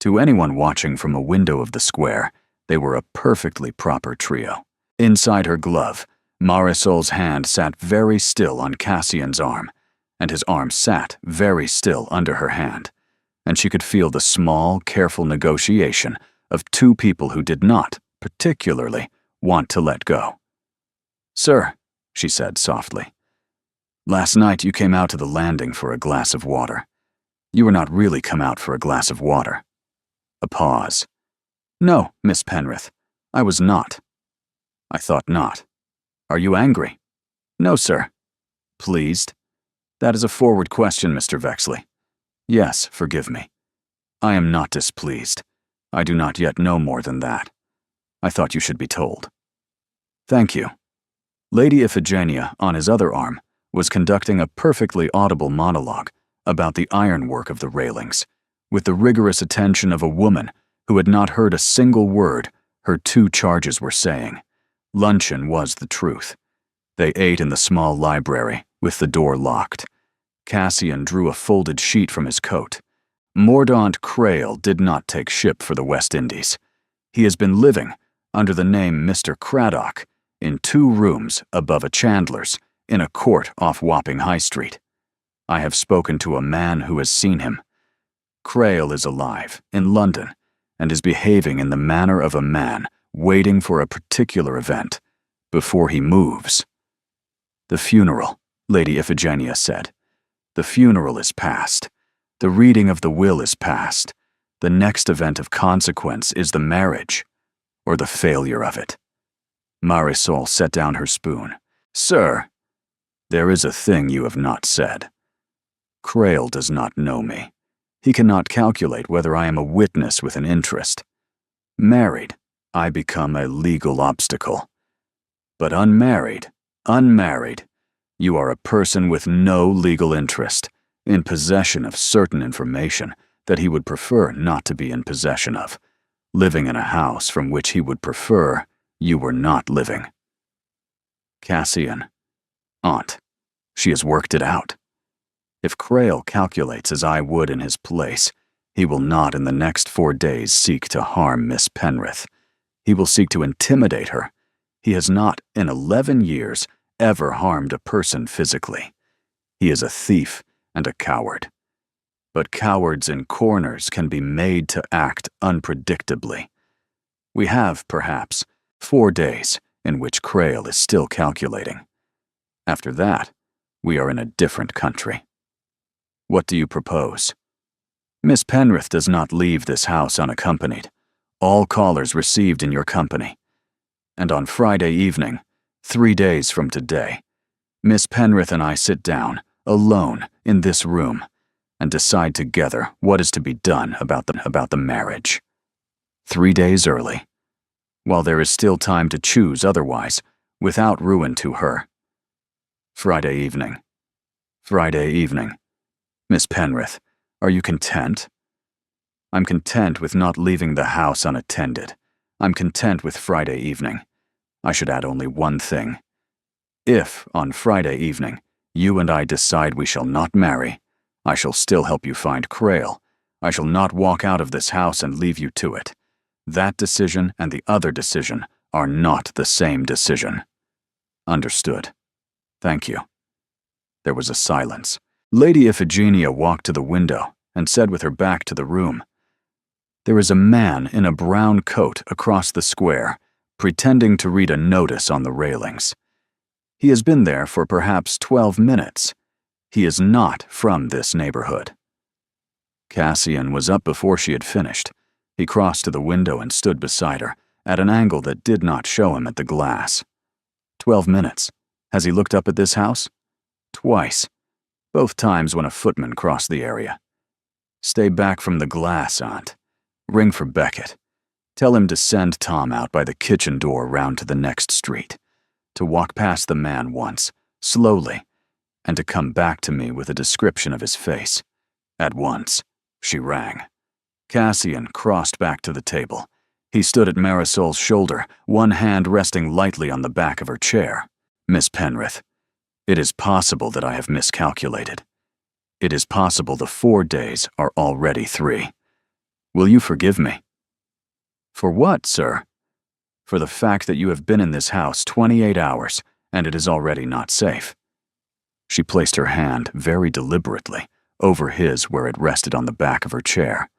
Speaker 1: To anyone watching from a window of the square, they were a perfectly proper trio. Inside her glove, Marisol's hand sat very still on Cassian's arm, and his arm sat very still under her hand, and she could feel the small, careful negotiation of 2 people who did not, particularly, want to let go. "Sir," she said softly, "last night you came out to the landing for a glass of water. You were not really come out for a glass of water." A pause. "No, Miss Penrith, I was not." "I thought not. Are you angry?" "No, sir." "Pleased?" "That is a forward question, Mr. Vexley." "Yes, forgive me. I am not displeased. I do not yet know more than that. I thought you should be told." "Thank you." Lady Iphigenia, on his other arm, was conducting a perfectly audible monologue about the ironwork of the railings, with the rigorous attention of a woman who had not heard a single word her 2 charges were saying. Luncheon was the truth. They ate in the small library, with the door locked. Cassian drew a folded sheet from his coat. Mordaunt Crail did not take ship for the West Indies. He has been living, under the name Mr. Craddock, in 2 rooms above a chandler's, in a court off Wapping High Street. I have spoken to a man who has seen him. Crail is alive, in London, and is behaving in the manner of a man waiting for a particular event, before he moves. "The funeral," Lady Iphigenia said. "The funeral is past. The reading of the will is past. The next event of consequence is the marriage, or the failure of it." Marisol set down her spoon. "Sir, there is a thing you have not said. Crail does not know me. He cannot calculate whether I am a witness with an interest. Married, I become a legal obstacle. But unmarried, you are a person with no legal interest, in possession of certain information that he would prefer not to be in possession of, living in a house from which he would prefer you were not living." Cassian. "Aunt, she has worked it out. If Crail calculates as I would in his place, he will not in the next 4 days seek to harm Miss Penrith. He will seek to intimidate her. He has not, in 11 years, ever harmed a person physically. He is a thief and a coward. But cowards in corners can be made to act unpredictably. We have, perhaps, 4 days in which Crail is still calculating. After that, we are in a different country." What do you propose? Miss Penrith does not leave this house unaccompanied. All callers received in your company. And on Friday evening, 3 days from today, Miss Penrith and I sit down, alone, in this room, and decide together what is to be done about the marriage. 3 days early, while there is still time to choose otherwise, without ruin to her. Friday evening. Friday evening. Miss Penrith, are you content? I'm content with not leaving the house unattended. I'm content with Friday evening. I should add only one thing. If, on Friday evening, you and I decide we shall not marry, I shall still help you find Crail. I shall not walk out of this house and leave you to it. That decision and the other decision are not the same decision. Understood. Thank you. There was a silence. Lady Iphigenia walked to the window and said with her back to the room, "There is a man in a brown coat across the square, pretending to read a notice on the railings. He has been there for perhaps 12 minutes. He is not from this neighborhood." Cassian was up before she had finished. He crossed to the window and stood beside her, at an angle that did not show him at the glass. 12 minutes. Has he looked up at this house? Twice. Both times when a footman crossed the area. Stay back from the glass, Aunt. Ring for Beckett. Tell him to send Tom out by the kitchen door round to the next street, to walk past the man once, slowly, and to come back to me with a description of his face. At once. She rang. Cassian crossed back to the table. He stood at Marisol's shoulder, one hand resting lightly on the back of her chair. Miss Penrith, it is possible that I have miscalculated. It is possible the 4 days are already 3. Will you forgive me? For what, sir? For the fact that you have been in this house 28 hours, and it is already not safe. She placed her hand very deliberately over his where it rested on the back of her chair.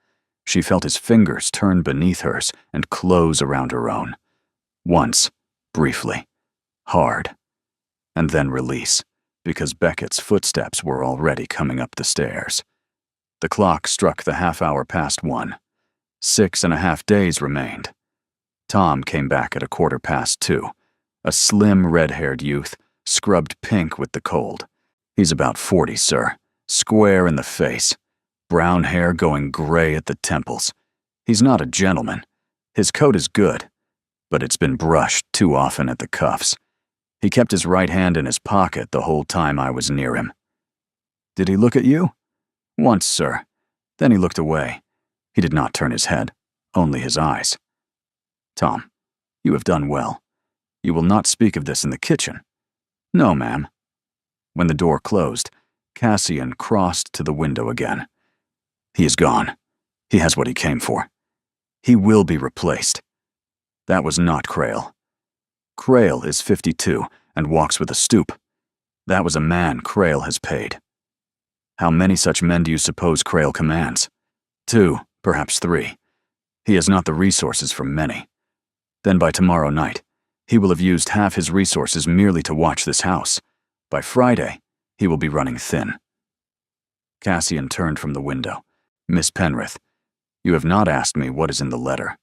Speaker 1: She felt his fingers turn beneath hers and close around her own. Once, briefly, hard, and then release, because Beckett's footsteps were already coming up the stairs. The clock struck the half-hour past 1. 6.5 days remained. Tom came back at 2:15, a slim, red-haired youth, scrubbed pink with the cold. He's about 40, sir, square in the face, brown hair going gray at the temples. He's not a gentleman. His coat is good, but it's been brushed too often at the cuffs. He kept his right hand in his pocket the whole time I was near him. Did he look at you? Once, sir. Then he looked away. He did not turn his head, only his eyes. Tom, you have done well. You will not speak of this in the kitchen. No, ma'am. When the door closed, Cassian crossed to the window again. He is gone. He has what he came for. He will be replaced. That was not Crail. Crail is 52 and walks with a stoop. That was a man Crail has paid. How many such men do you suppose Crail commands? 2, perhaps 3. He has not the resources for many. Then by tomorrow night, he will have used half his resources merely to watch this house. By Friday, he will be running thin. Cassian turned from the window. Miss Penrith, you have not asked me what is in the letter.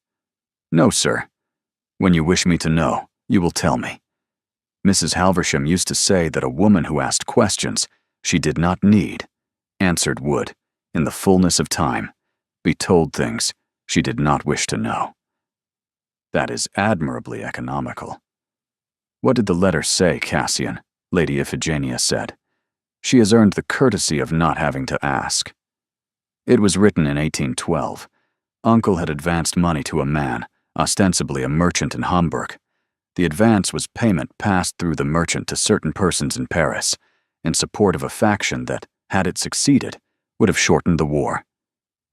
Speaker 1: No, sir. When you wish me to know, you will tell me. Mrs. Halversham used to say that a woman who asked questions she did not need, answered would, in the fullness of time, be told things she did not wish to know. That is admirably economical. What did the letter say, Cassian? Lady Iphigenia said. She has earned the courtesy of not having to ask. It was written in 1812. Uncle had advanced money to a man, ostensibly a merchant in Hamburg. The advance was payment passed through the merchant to certain persons in Paris, in support of a faction that, had it succeeded, would have shortened the war.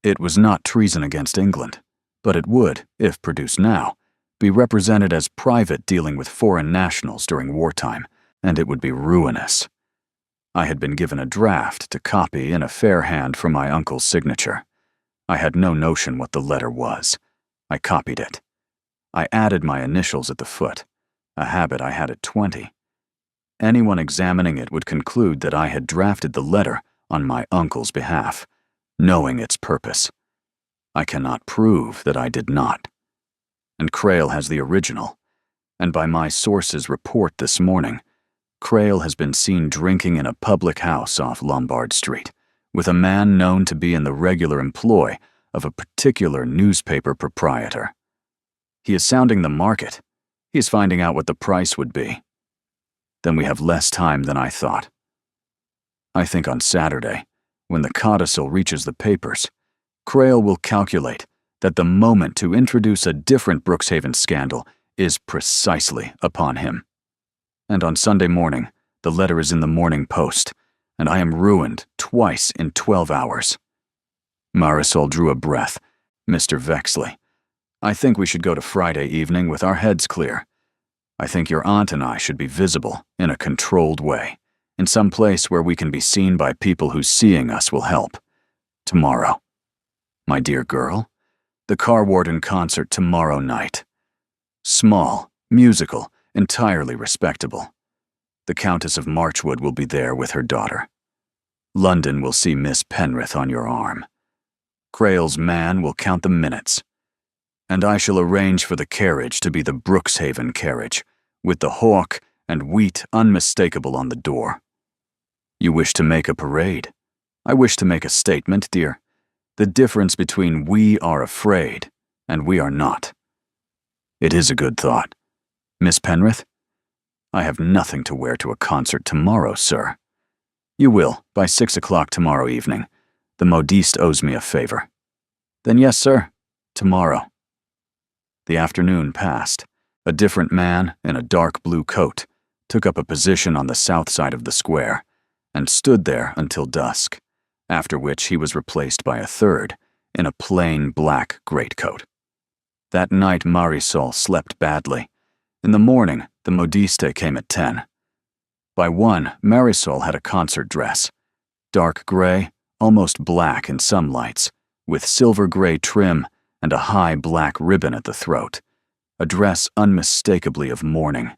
Speaker 1: It was not treason against England, but it would, if produced now, be represented as private dealing with foreign nationals during wartime, and it would be ruinous. I had been given a draft to copy in a fair hand for my uncle's signature. I had no notion what the letter was. I copied it. I added my initials at the foot, a habit I had at 20. Anyone examining it would conclude that I had drafted the letter on my uncle's behalf, knowing its purpose. I cannot prove that I did not. And Crail has the original, and by my source's report this morning, Crail has been seen drinking in a public house off Lombard Street with a man known to be in the regular employ of a particular newspaper proprietor. He is sounding the market. He is finding out what the price would be. Then we have less time than I thought. I think on Saturday, when the codicil reaches the papers, Crail will calculate that the moment to introduce a different Brookshaven scandal is precisely upon him. And on Sunday morning, the letter is in the Morning Post, and I am ruined twice in 12 hours. Marisol drew a breath. Mr. Vexley, I think we should go to Friday evening with our heads clear. I think your aunt and I should be visible in a controlled way, in some place where we can be seen by people whose seeing us will help. Tomorrow. My dear girl, the Carwarden concert tomorrow night. Small, musical, entirely respectable. The Countess of Marchwood will be there with her daughter. London will see Miss Penrith on your arm. Crail's man will count the minutes. And I shall arrange for the carriage to be the Brookshaven carriage, with the hawk and wheat unmistakable on the door. You wish to make a parade. I wish to make a statement, dear. The difference between we are afraid and we are not. It is a good thought. Miss Penrith? I have nothing to wear to a concert tomorrow, sir. You will, by 6 o'clock tomorrow evening. The modiste owes me a favor. Then yes, sir. Tomorrow. The afternoon passed. A different man, in a dark blue coat, took up a position on the south side of the square, and stood there until dusk, after which he was replaced by a third, in a plain black greatcoat. That night Marisol slept badly. In the morning, the modiste came at 10. By 1, Marisol had a concert dress, dark gray, almost black in some lights, with silver gray trim and a high black ribbon at the throat, a dress unmistakably of mourning,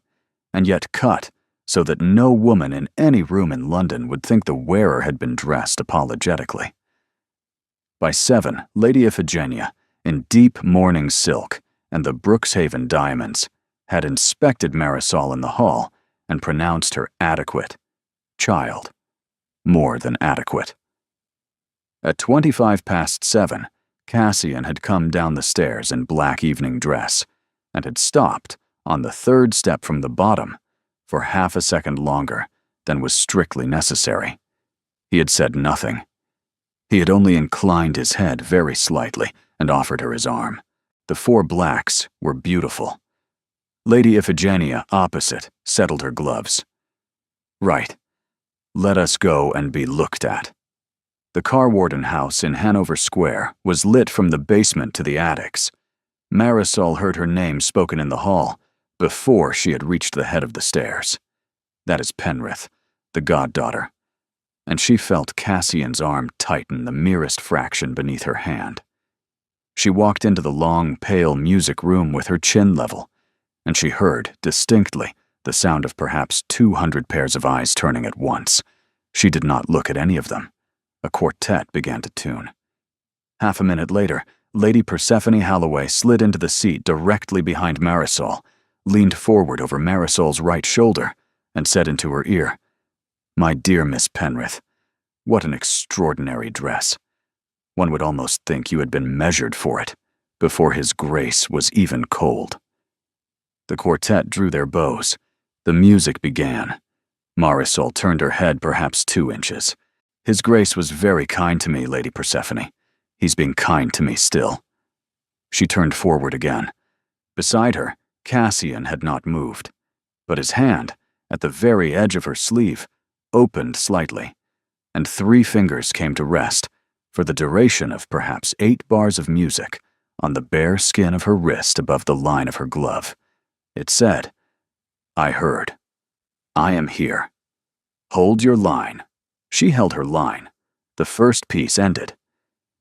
Speaker 1: and yet cut so that no woman in any room in London would think the wearer had been dressed apologetically. By 7, Lady Iphigenia, in deep mourning silk and the Brookshaven diamonds, had inspected Marisol in the hall and pronounced her adequate. Child. More than adequate. At 7:25, Cassian had come down the stairs in black evening dress and had stopped on the third step from the bottom for half a second longer than was strictly necessary. He had said nothing. He had only inclined his head very slightly and offered her his arm. The 4 blacks were beautiful. Lady Iphigenia, opposite, settled her gloves. Right. Let us go and be looked at. The Carwarden house in Hanover Square was lit from the basement to the attics. Marisol heard her name spoken in the hall before she had reached the head of the stairs. That is Penrith, the goddaughter. And she felt Cassian's arm tighten the merest fraction beneath her hand. She walked into the long, pale music room with her chin level, and she heard, distinctly, the sound of perhaps 200 pairs of eyes turning at once. She did not look at any of them. A quartet began to tune. Half a minute later, Lady Persephone Holloway slid into the seat directly behind Marisol, leaned forward over Marisol's right shoulder, and said into her ear, "My dear Miss Penrith, what an extraordinary dress. One would almost think you had been measured for it, before His Grace was even cold." The quartet drew their bows. The music began. Marisol turned her head perhaps 2 inches. "His Grace was very kind to me, Lady Persephone. He's being kind to me still." She turned forward again. Beside her, Cassian had not moved, but his hand, at the very edge of her sleeve, opened slightly, and 3 fingers came to rest, for the duration of perhaps 8 bars of music, on the bare skin of her wrist above the line of her glove. It said, "I heard. I am here. Hold your line." She held her line. The first piece ended.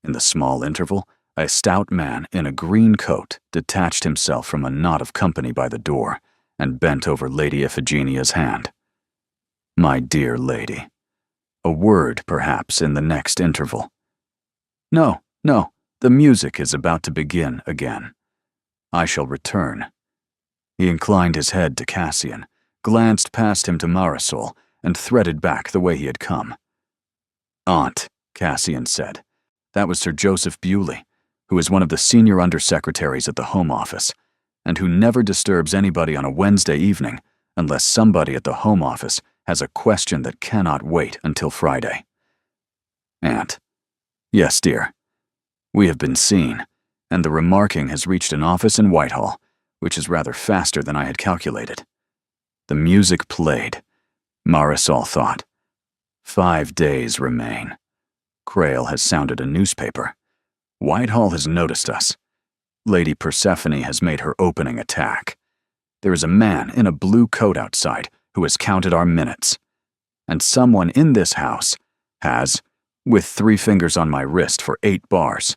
Speaker 1: In the small interval, a stout man in a green coat detached himself from a knot of company by the door and bent over Lady Iphigenia's hand. "My dear lady, A word, perhaps, in the next interval. No, no, the music is about to begin again. I shall return. He inclined his head to Cassian, glanced past him to Marisol, and threaded back the way he had come. Aunt, Cassian said. That was Sir Joseph Bewley, who is one of the senior undersecretaries at the Home Office, and who never disturbs anybody on a Wednesday evening unless somebody at the Home Office has a question that cannot wait until Friday. Aunt. Yes, dear. We have been seen, and the remarking has reached an office in Whitehall, which is rather faster than I had calculated. The music played. Marisol thought. 5 days remain. Crail has sounded a newspaper. Whitehall has noticed us. Lady Persephone has made her opening attack. There is a man in a blue coat outside who has counted our minutes. And someone in this house has, with 3 fingers on my wrist for 8 bars,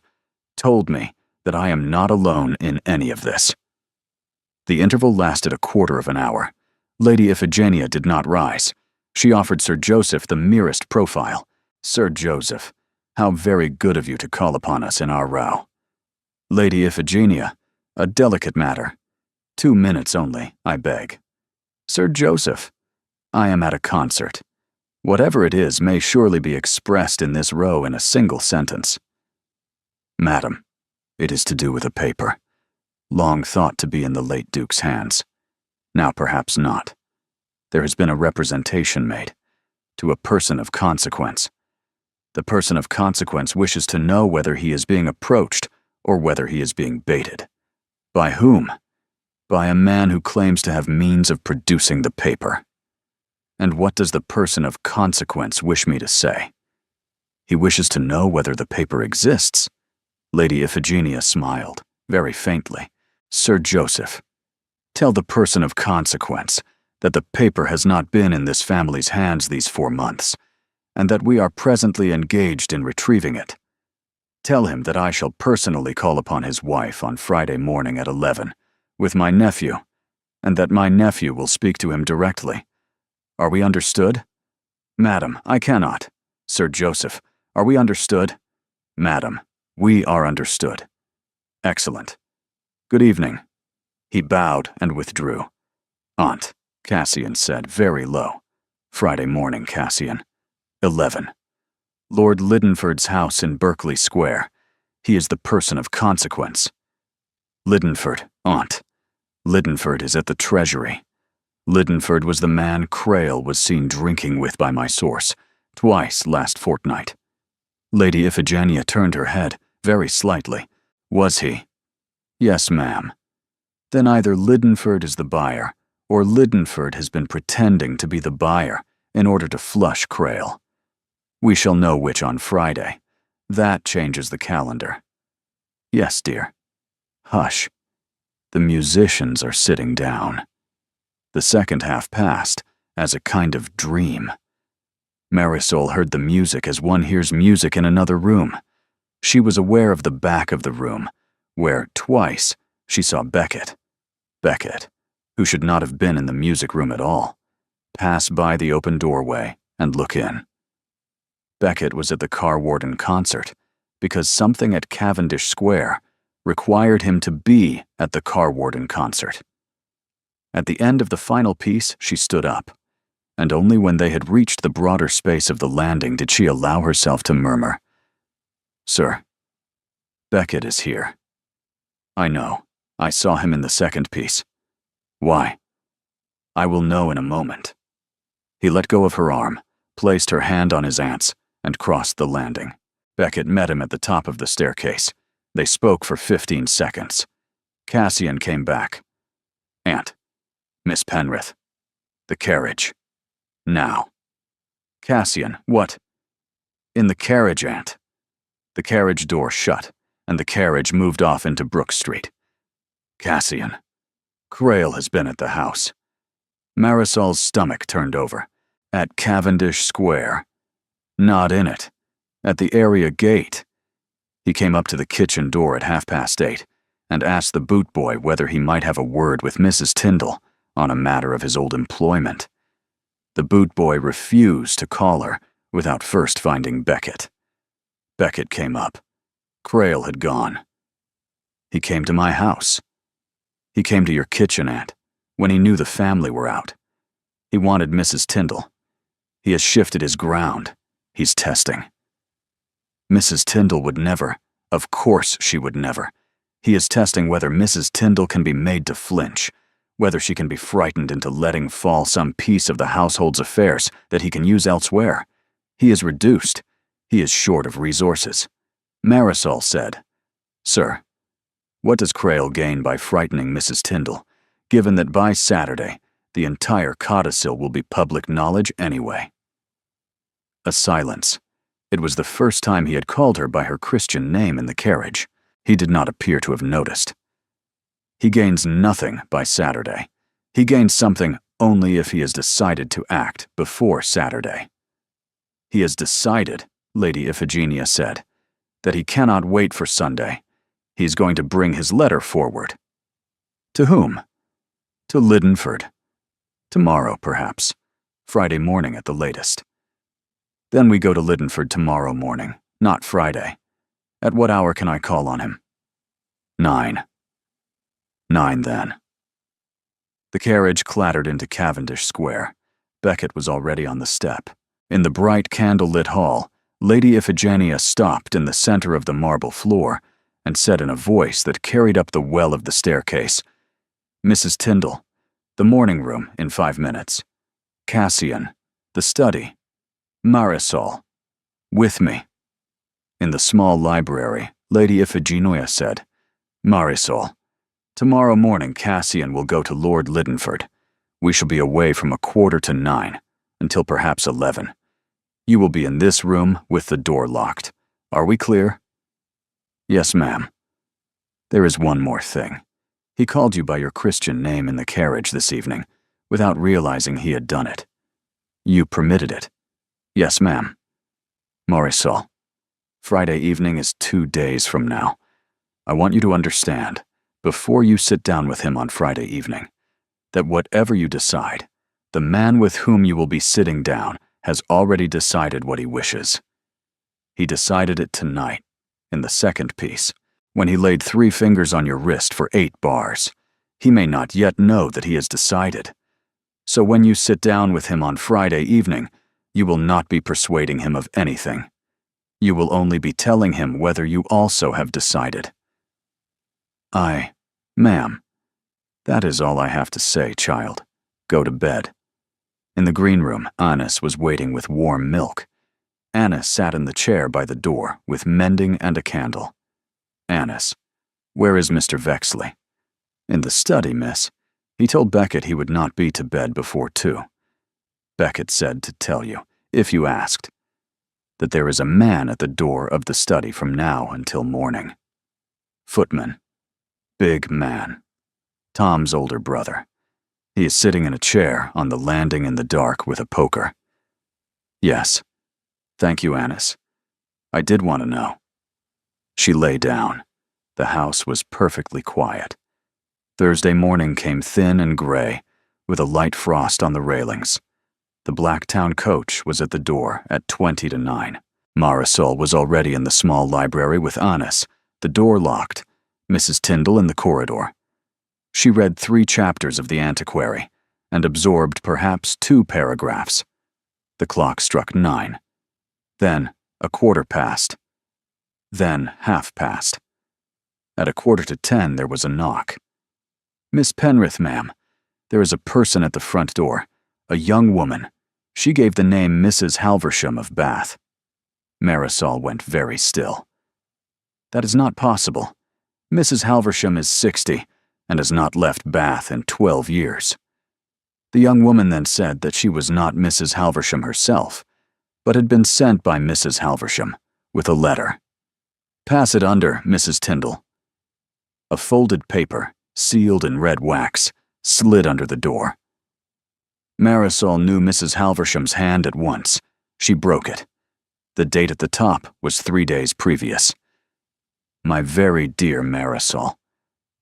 Speaker 1: told me that I am not alone in any of this. The interval lasted a quarter of an hour. Lady Iphigenia did not rise. She offered Sir Joseph the merest profile. Sir Joseph, how very good of you to call upon us in our row. Lady Iphigenia, a delicate matter. 2 minutes only, I beg. Sir Joseph, I am at a concert. Whatever it is may surely be expressed in this row in a single sentence. Madam, it is to do with a paper. Long thought to be in the late Duke's hands. Now perhaps not. There has been a representation made to a person of consequence. The person of consequence wishes to know whether he is being approached or whether he is being baited. By whom? By a man who claims to have means of producing the paper. And what does the person of consequence wish me to say? He wishes to know whether the paper exists. Lady Iphigenia smiled, very faintly. Sir Joseph, tell the person of consequence that the paper has not been in this family's hands these 4 months, and that we are presently engaged in retrieving it. Tell him that I shall personally call upon his wife on Friday morning at 11, with my nephew, and that my nephew will speak to him directly. Are we understood? Madam, I cannot. Sir Joseph, are we understood? Madam, we are understood. Excellent. Good evening. He bowed and withdrew. Aunt, Cassian said very low. Friday morning, Cassian. 11. Lord Lydenford's house in Berkeley Square. He is the person of consequence. Lydenford, Aunt. Lydenford is at the Treasury. Lydenford was the man Crail was seen drinking with by my source, twice last fortnight. Lady Iphigenia turned her head, very slightly. Was he? Yes, ma'am. Then either Lydenford is the buyer, or Lydenford has been pretending to be the buyer in order to flush Crail. We shall know which on Friday. That changes the calendar. Yes, dear. Hush. The musicians are sitting down. The second half passed, as a kind of dream. Marisol heard the music as one hears music in another room. She was aware of the back of the room, where, twice, she saw Beckett. Beckett, who should not have been in the music room at all, pass by the open doorway and look in. Beckett was at the Carwarden concert, because something at Cavendish Square required him to be at the Carwarden concert. At the end of the final piece, she stood up, and only when they had reached the broader space of the landing did she allow herself to murmur, Sir, Beckett is here. I know. I saw him in the second piece. Why? I will know in a moment. He let go of her arm, placed her hand on his aunt's, and crossed the landing. Beckett met him at the top of the staircase. They spoke for 15 seconds. Cassian came back. Aunt, Miss Penrith, the carriage. Now. Cassian, what? In the carriage, Aunt. The carriage door shut, and the carriage moved off into Brook Street. Cassian. Crail has been at the house. Marisol's stomach turned over. At Cavendish Square. Not in it. At the area gate. He came up to the kitchen door at 8:30 and asked the boot boy whether he might have a word with Mrs. Tyndall on a matter of his old employment. The boot boy refused to call her without first finding Beckett. Beckett came up. Crail had gone. He came to my house. He came to your kitchen, Aunt, when he knew the family were out. He wanted Mrs. Tyndall. He has shifted his ground. He's testing. Mrs. Tyndall would never. Of course she would never. He is testing whether Mrs. Tyndall can be made to flinch, whether she can be frightened into letting fall some piece of the household's affairs that he can use elsewhere. He is reduced. He is short of resources. Marisol said, "Sir, what does Crail gain by frightening Mrs. Tyndall, given that by Saturday, the entire codicil will be public knowledge anyway?" A silence. It was the first time he had called her by her Christian name in the carriage. He did not appear to have noticed. He gains nothing by Saturday. He gains something only if he has decided to act before Saturday. He has decided, Lady Iphigenia said, that he cannot wait for Sunday. He is going to bring his letter forward. To whom? To Liddenford. Tomorrow, perhaps. Friday morning at the latest. Then we go to Liddenford tomorrow morning, not Friday. At what hour can I call on him? 9. 9 then. The carriage clattered into Cavendish Square. Beckett was already on the step. In the bright candle-lit hall, Lady Iphigenia stopped in the center of the marble floor and said in a voice that carried up the well of the staircase, "Mrs. Tyndall, the morning room in 5 minutes. Cassian, the study. Marisol, with me." In the small library, Lady Iphigenia said, "Marisol, tomorrow morning Cassian will go to Lord Liddenford. We shall be away from 9:15 until perhaps 11. You will be in this room with the door locked. Are we clear?" "Yes, ma'am." "There is one more thing. He called you by your Christian name in the carriage this evening, without realizing he had done it. You permitted it." "Yes, ma'am." "Marisol, Friday evening is 2 days from now. I want you to understand, before you sit down with him on Friday evening, that whatever you decide, the man with whom you will be sitting down has already decided what he wishes. He decided it tonight, in the second piece, when he laid 3 fingers on your wrist for 8 bars. He may not yet know that he has decided. So when you sit down with him on Friday evening, you will not be persuading him of anything. You will only be telling him whether you also have decided." Ma'am, that is all I have to say, child. Go to bed." In the green room, Annis was waiting with warm milk. Annis sat in the chair by the door with mending and a candle. "Annis, where is Mr. Vexley?" "In the study, miss. He told Beckett he would not be to bed before 2. Beckett said to tell you, if you asked, that there is a man at the door of the study from now until morning. Footman. Big man. Tom's older brother. He is sitting in a chair on the landing in the dark with a poker." "Yes. Thank you, Annis. I did want to know." She lay down. The house was perfectly quiet. Thursday morning came thin and gray, with a light frost on the railings. The Blacktown coach was at the door at 20 to 9. Marisol was already in the small library with Annis, the door locked, Mrs. Tyndall in the corridor. She read 3 chapters of The Antiquary, and absorbed perhaps 2 paragraphs. The clock struck 9. Then 1/4 past. Then 1/2 past. At 9:45 there was a knock. "Miss Penrith, ma'am. There is a person at the front door, a young woman. She gave the name Mrs. Halversham of Bath." Marisol went very still. "That is not possible. Mrs. Halversham is 60 and has not left Bath in 12 years. The young woman then said that she was not Mrs. Halversham herself, but had been sent by Mrs. Halversham with a letter. Pass it under, Mrs. Tyndall." A folded paper, sealed in red wax, slid under the door. Marisol knew Mrs. Halversham's hand at once. She broke it. The date at the top was 3 days previous. "My very dear Marisol,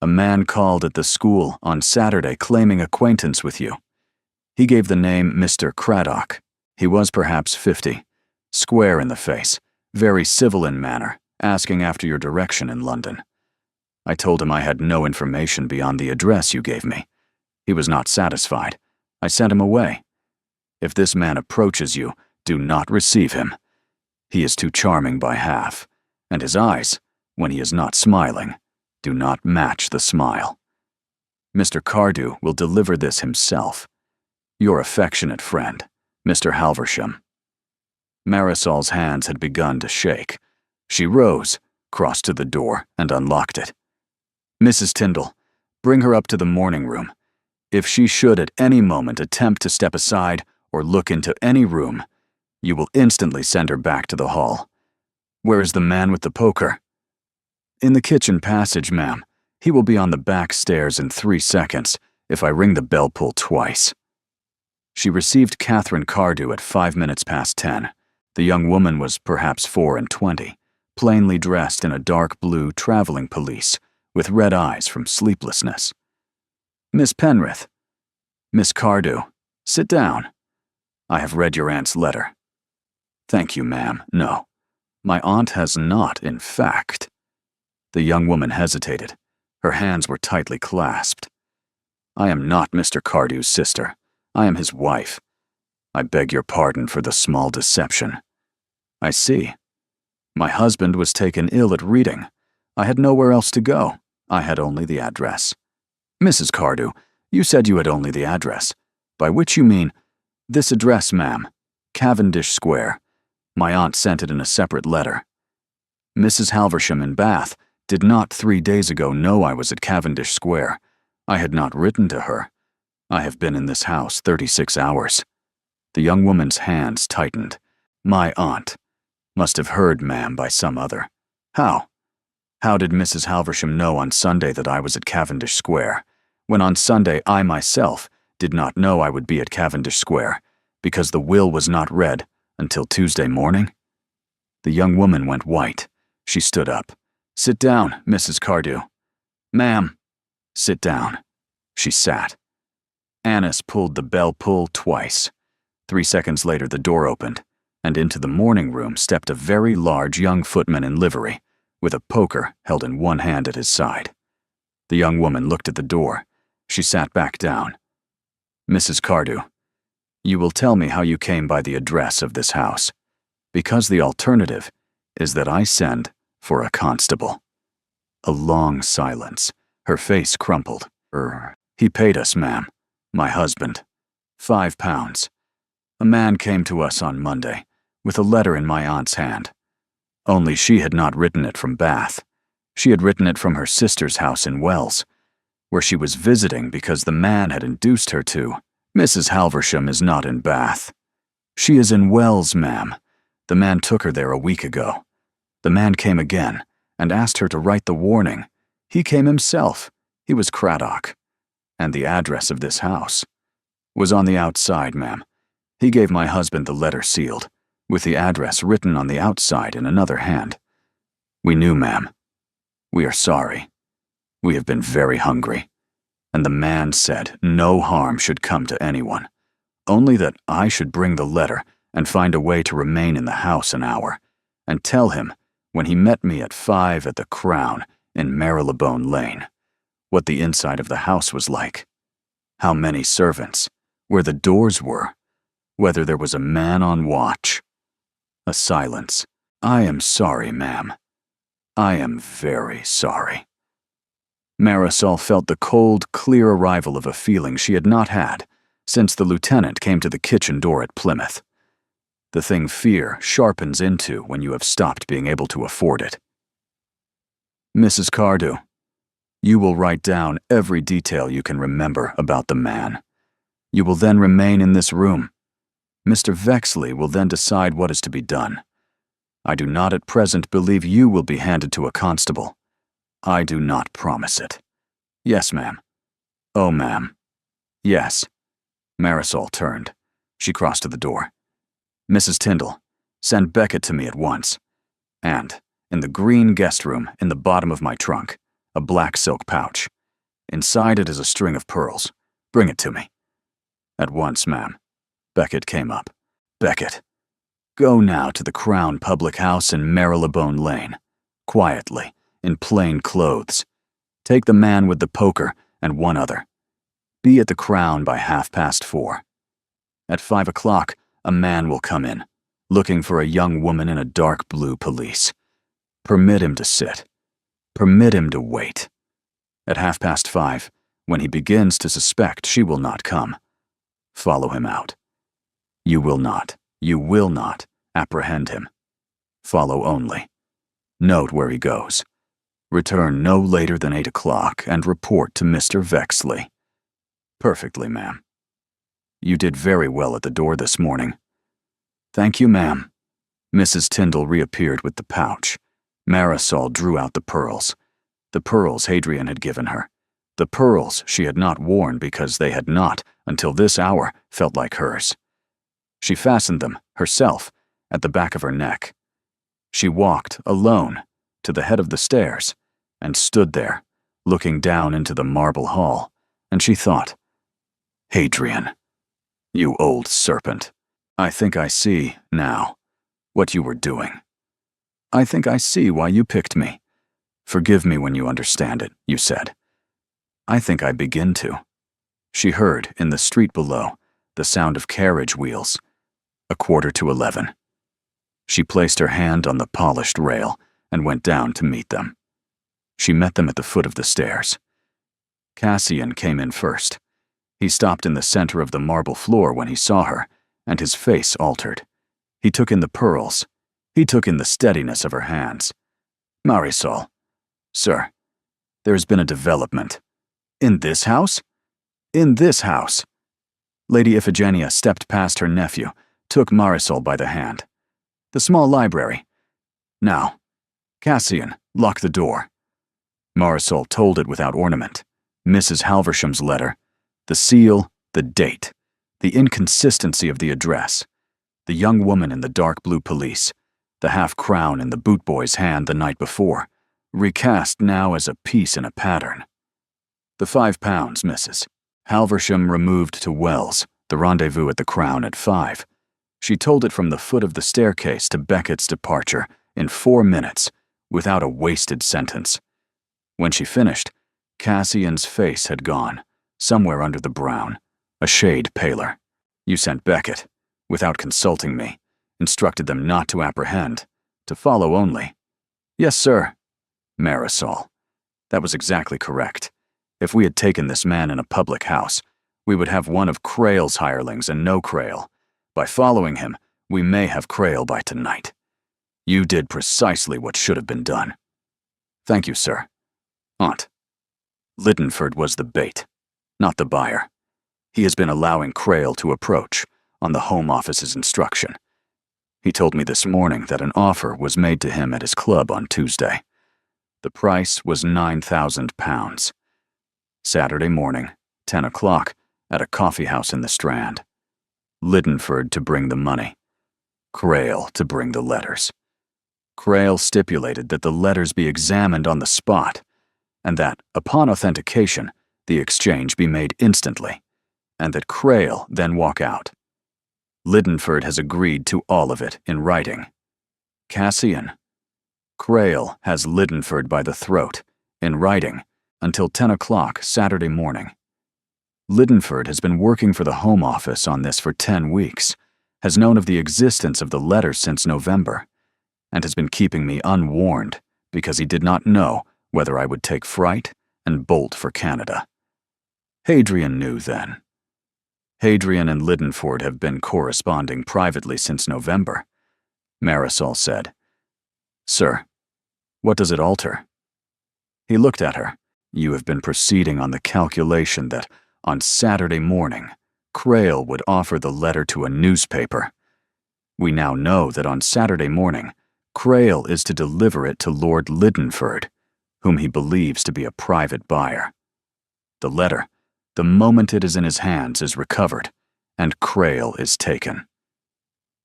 Speaker 1: a man called at the school on Saturday claiming acquaintance with you. He gave the name Mr. Craddock. He was perhaps 50. square in the face, very civil in manner, asking after your direction in London. I told him I had no information beyond the address you gave me. He was not satisfied. I sent him away. If this man approaches you, do not receive him. He is too charming by half, and his eyes, when he is not smiling, do not match the smile. Mr. Cardew will deliver this himself. Your affectionate friend, Mr. Halversham. Marisol's hands had begun to shake. She rose, crossed to the door, and unlocked it. Mrs. Tyndall, bring her up to the morning room. If she should at any moment attempt to step aside or look into any room, you will instantly send her back to the hall. Where is the man with the poker? In the kitchen passage, ma'am. He will be on the back stairs in 3 seconds if I ring the bell pull twice. She received Catherine Cardew at 5 minutes past 10. The young woman was perhaps 24, plainly dressed in a dark blue traveling pelisse, with red eyes from sleeplessness. Miss Penrith. Miss Cardew, sit down. I have read your aunt's letter. Thank you, ma'am. No. My aunt has not, in fact. The young woman hesitated. Her hands were tightly clasped. I am not Mr. Cardew's sister. I am his wife. I beg your pardon for the small deception. I see. My husband was taken ill at Reading. I had nowhere else to go. I had only the address. Mrs. Cardew, you said you had only the address, by which you mean this address, ma'am, Cavendish Square. My aunt sent it in a separate letter. Mrs. Halversham in Bath did not 3 days ago know I was at Cavendish Square. I had not written to her. I have been in this house 36 hours. The young woman's hands tightened. My aunt must have heard, ma'am, by some other. How? How did Mrs. Halversham know on Sunday that I was at Cavendish Square, when on Sunday I myself did not know I would be at Cavendish Square, because the will was not read until Tuesday morning? The young woman went white. She stood up. Sit down, Mrs. Cardew. Ma'am. Sit down. She sat. Annis pulled the bell pull twice. 3 seconds later the door opened, and into the morning room stepped a very large young footman in livery, with a poker held in one hand at his side. The young woman looked at the door. She sat back down. Mrs. Cardew, you will tell me how you came by the address of this house, because the alternative is that I send for a constable. A long silence. Her face crumpled. He paid us, ma'am. My husband. £5. A man came to us on Monday, with a letter in my aunt's hand. Only she had not written it from Bath. She had written it from her sister's house in Wells, where she was visiting because the man had induced her to. Mrs. Halversham is not in Bath. She is in Wells, ma'am. The man took her there a week ago. The man came again and asked her to write the warning. He came himself. He was Craddock. And the address of this house was on the outside, ma'am. He gave my husband the letter sealed, with the address written on the outside in another hand. We knew, ma'am. We are sorry. We have been very hungry. And the man said no harm should come to anyone, only that I should bring the letter and find a way to remain in the house an hour, and tell him, when he met me at 5 at the Crown in Marylebone Lane, what the inside of the house was like, how many servants, where the doors were, whether there was a man on watch. A silence. I am sorry, ma'am. I am very sorry. Marisol felt the cold, clear arrival of a feeling she had not had since the lieutenant came to the kitchen door at Plymouth. The thing fear sharpens into when you have stopped being able to afford it. Mrs. Cardew, you will write down every detail you can remember about the man. You will then remain in this room. Mr. Vexley will then decide what is to be done. I do not at present believe you will be handed to a constable. I do not promise it. Yes, ma'am. Oh, ma'am. Yes. Marisol turned. She crossed to the door. Mrs. Tyndall, send Beckett to me at once. And, in the green guest room, in the bottom of my trunk, a black silk pouch. Inside it is a string of pearls. Bring it to me. At once, ma'am. Beckett came up. Beckett. Go now to the Crown public house in Marylebone Lane, quietly, in plain clothes. Take the man with the poker and one other. Be at the Crown by 4:30. At 5 o'clock, a man will come in, looking for a young woman in a dark blue pelisse. Permit him to sit. Permit him to wait. At 5:30, when he begins to suspect she will not come, follow him out. You will not apprehend him. Follow only. Note where he goes. Return no later than 8 o'clock and report to Mr. Vexley. Perfectly, ma'am. You did very well at the door this morning. Thank you, ma'am. Mrs. Tyndall reappeared with the pouch. Marisol drew out the pearls Hadrian had given her. The pearls she had not worn because they had not, until this hour, felt like hers. She fastened them, herself, at the back of her neck. She walked, alone, to the head of the stairs, and stood there, looking down into the marble hall, and she thought, Hadrian, you old serpent, I think I see, now, what you were doing. I think I see why you picked me. Forgive me when you understand it, you said. I think I begin to. She heard, in the street below, the sound of carriage wheels. 11:15. She placed her hand on the polished rail and went down to meet them. She met them at the foot of the stairs. Cassian came in first. He stopped in the center of the marble floor when he saw her, and his face altered. He took in the pearls. He took in the steadiness of her hands. Marisol. Sir, there has been a development. In this house? In this house. Lady Iphigenia stepped past her nephew, took Marisol by the hand. The small library. Now, Cassian, lock the door. Marisol told it without ornament. Mrs. Halversham's letter, the seal, the date, the inconsistency of the address, the young woman in the dark blue pelisse, the half-crown in the boot boy's hand the night before, recast now as a piece in a pattern. The £5, Mrs. Halversham removed to Wells, the rendezvous at the Crown at 5. She told it from the foot of the staircase to Beckett's departure in 4 minutes, without a wasted sentence. When she finished, Cassian's face had gone, somewhere under the brown, a shade paler. You sent Beckett, without consulting me, instructed them not to apprehend, to follow only. Yes, sir. Marisol. That was exactly correct. If we had taken this man in a public house, we would have one of Crail's hirelings and no Crail. By following him, we may have Crail by tonight. You did precisely what should have been done. Thank you, sir. Aunt. Liddenford was the bait, not the buyer. He has been allowing Crail to approach, on the Home Office's instruction. He told me this morning that an offer was made to him at his club on Tuesday. The price was £9,000. Saturday morning, 10 o'clock, at a coffee house in the Strand. Liddenford to bring the money. Crail to bring the letters. Crail stipulated that the letters be examined on the spot, and that, upon authentication, the exchange be made instantly, and that Crail then walk out. Liddenford has agreed to all of it in writing. Cassian. Crail has Liddenford by the throat, in writing, until 10 o'clock Saturday morning. Liddenford has been working for the Home Office on this for 10 weeks, has known of the existence of the letters since November, and has been keeping me unwarned because he did not know whether I would take fright and bolt for Canada. Hadrian knew then. Hadrian and Liddenford have been corresponding privately since November. Marisol said, Sir, what does it alter? He looked at her. You have been proceeding on the calculation that, on Saturday morning, Crail would offer the letter to a newspaper. We now know that on Saturday morning, Crail is to deliver it to Lord Liddenford, whom he believes to be a private buyer. The letter, the moment it is in his hands, is recovered, and Crail is taken.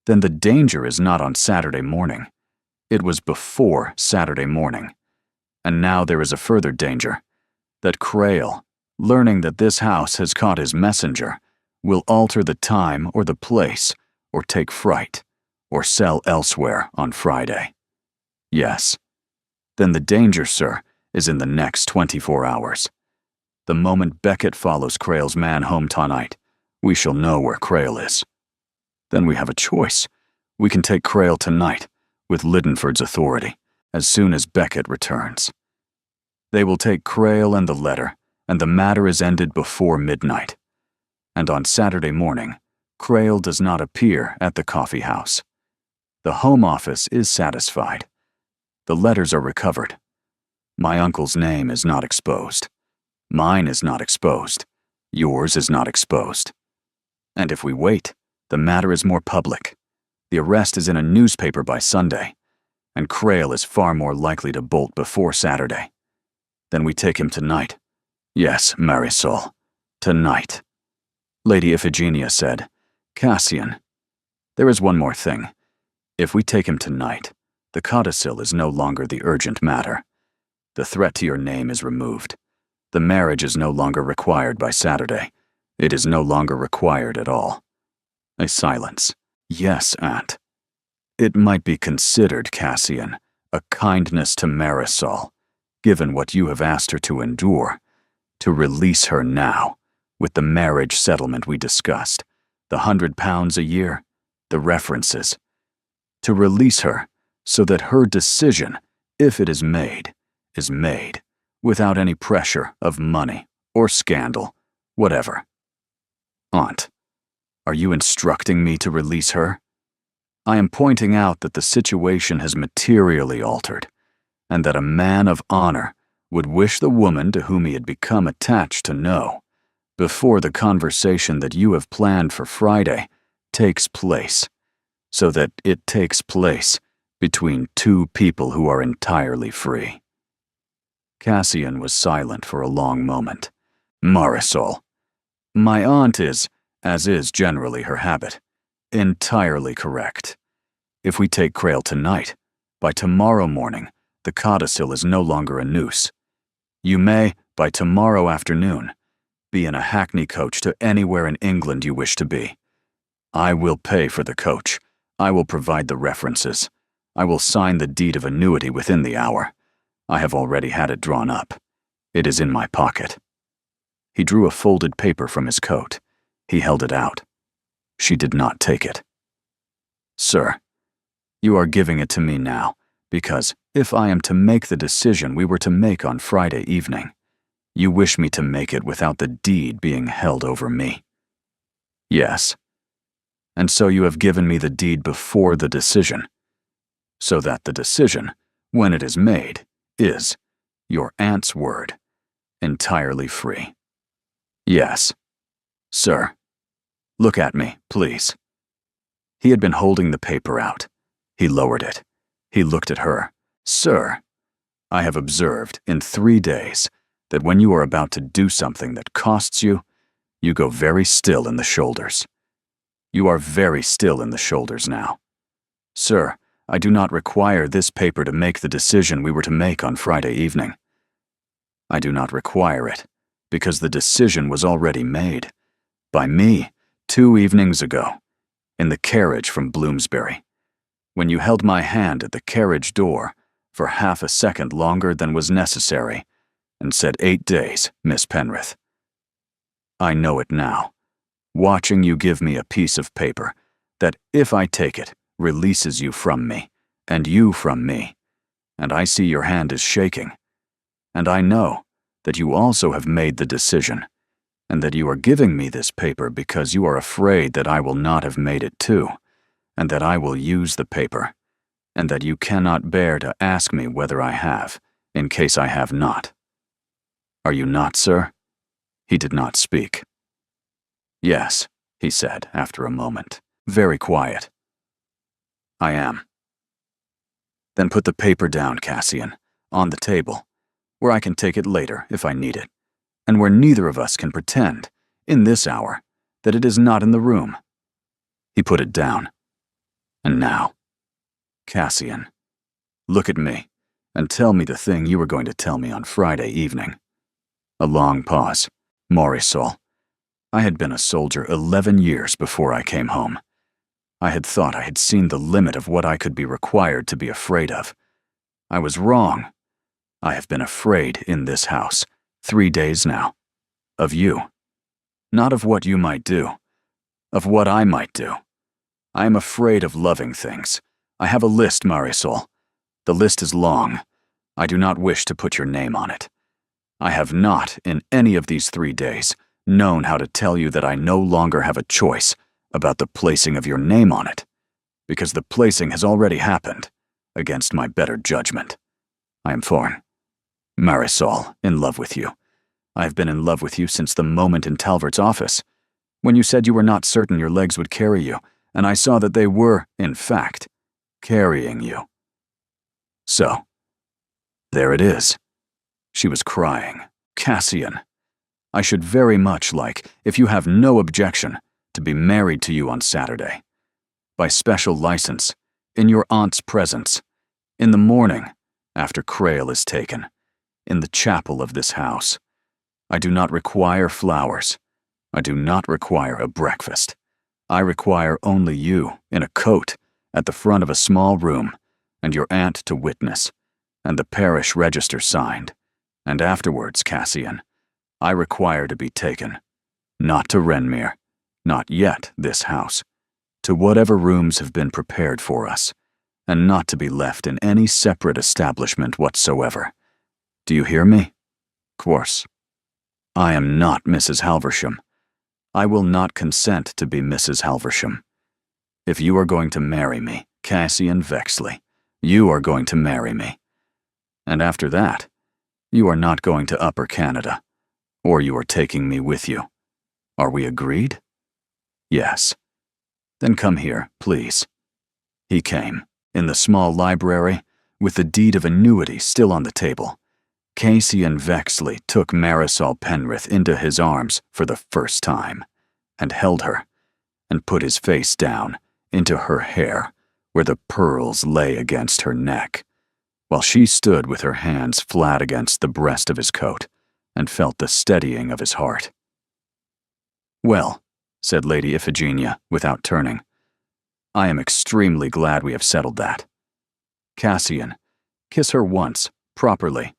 Speaker 1: Then the danger is not on Saturday morning. It was before Saturday morning. And now there is a further danger, that Crail, learning that this house has caught his messenger, will alter the time or the place, or take fright, or sell elsewhere on Friday. Yes. Then the danger, sir, is in the next 24 hours. The moment Beckett follows Crail's man home tonight, we shall know where Crail is. Then we have a choice. We can take Crail tonight, with Lidenford's authority, as soon as Beckett returns. They will take Crail and the letter, and the matter is ended before midnight. And on Saturday morning, Crail does not appear at the coffee house. The Home Office is satisfied. The letters are recovered. My uncle's name is not exposed. Mine is not exposed. Yours is not exposed. And if we wait, the matter is more public. The arrest is in a newspaper by Sunday, and Crail is far more likely to bolt before Saturday. Then we take him tonight. Yes, Marisol, tonight. Lady Iphigenia said, Cassian, there is one more thing. If we take him tonight, the codicil is no longer the urgent matter. The threat to your name is removed. The marriage is no longer required by Saturday. It is no longer required at all. A silence. Yes, Aunt. It might be considered, Cassian, a kindness to Marisol, given what you have asked her to endure, to release her now, with the marriage settlement we discussed, the £100 a year, the references. To release her so that her decision, if it is made without any pressure of money or scandal, whatever. Aunt, are you instructing me to release her? I am pointing out that the situation has materially altered, and that a man of honor would wish the woman to whom he had become attached to know, before the conversation that you have planned for Friday takes place, so that it takes place between two people who are entirely free. Cassian was silent for a long moment. Marisol, my aunt is, as is generally her habit, entirely correct. If we take Crail tonight, by tomorrow morning, the codicil is no longer a noose. You may, by tomorrow afternoon, be in a hackney coach to anywhere in England you wish to be. I will pay for the coach. I will provide the references. I will sign the deed of annuity within the hour. I have already had it drawn up. It is in my pocket. He drew a folded paper from his coat. He held it out. She did not take it. Sir, you are giving it to me now, because if I am to make the decision we were to make on Friday evening, you wish me to make it without the deed being held over me. Yes. And so you have given me the deed before the decision, so that the decision, when it is made, is, your aunt's word, entirely free. Yes. Sir, look at me, please. He had been holding the paper out. He lowered it. He looked at her. Sir, I have observed in 3 days that when you are about to do something that costs you, you go very still in the shoulders. You are very still in the shoulders now. Sir, I do not require this paper to make the decision we were to make on Friday evening. I do not require it, because the decision was already made. By me, 2 evenings ago, in the carriage from Bloomsbury, when you held my hand at the carriage door for half a second longer than was necessary, and said 8 days, Miss Penrith. I know it now, watching you give me a piece of paper that, if I take it, releases you from me, and you from me, and I see your hand is shaking, and I know that you also have made the decision, and that you are giving me this paper because you are afraid that I will not have made it too, and that I will use the paper, and that you cannot bear to ask me whether I have, in case I have not. Are you not, sir? He did not speak. Yes, he said after a moment, very quiet. I am. Then put the paper down, Cassian, on the table, where I can take it later if I need it, and where neither of us can pretend, in this hour, that it is not in the room. He put it down. And now, Cassian, look at me, and tell me the thing you were going to tell me on Friday evening. A long pause. Marisol, I had been a soldier 11 years before I came home. I had thought I had seen the limit of what I could be required to be afraid of. I was wrong. I have been afraid in this house 3 days now. Of you. Not of what you might do. Of what I might do. I am afraid of loving things. I have a list, Marisol. The list is long. I do not wish to put your name on it. I have not, in any of these 3 days, known how to tell you that I no longer have a choice about the placing of your name on it, because the placing has already happened, against my better judgment. I am Thorn. Marisol, in love with you. I have been in love with you since the moment in Talvert's office, when you said you were not certain your legs would carry you, and I saw that they were, in fact, carrying you. So, there it is. She was crying. Cassian, I should very much like, if you have no objection, to be married to you on Saturday. By special license, in your aunt's presence, in the morning, after Crail is taken, in the chapel of this house. I do not require flowers. I do not require a breakfast. I require only you, in a coat, at the front of a small room, and your aunt to witness, and the parish register signed. And afterwards, Cassian, I require to be taken, not to Renmere, not yet this house, to whatever rooms have been prepared for us, and not to be left in any separate establishment whatsoever. Do you hear me? Course. I am not Mrs. Halversham. I will not consent to be Mrs. Halversham. If you are going to marry me, Cassian Vexley, you are going to marry me. And after that, you are not going to Upper Canada, or you are taking me with you. Are we agreed? Yes. Then come here, please. He came, in the small library, with the deed of annuity still on the table. Cassian Vexley took Marisol Penrith into his arms for the first time, and held her, and put his face down into her hair, where the pearls lay against her neck, while she stood with her hands flat against the breast of his coat, and felt the steadying of his heart. Well, said Lady Iphigenia, without turning, I am extremely glad we have settled that. Cassian, kiss her once, properly,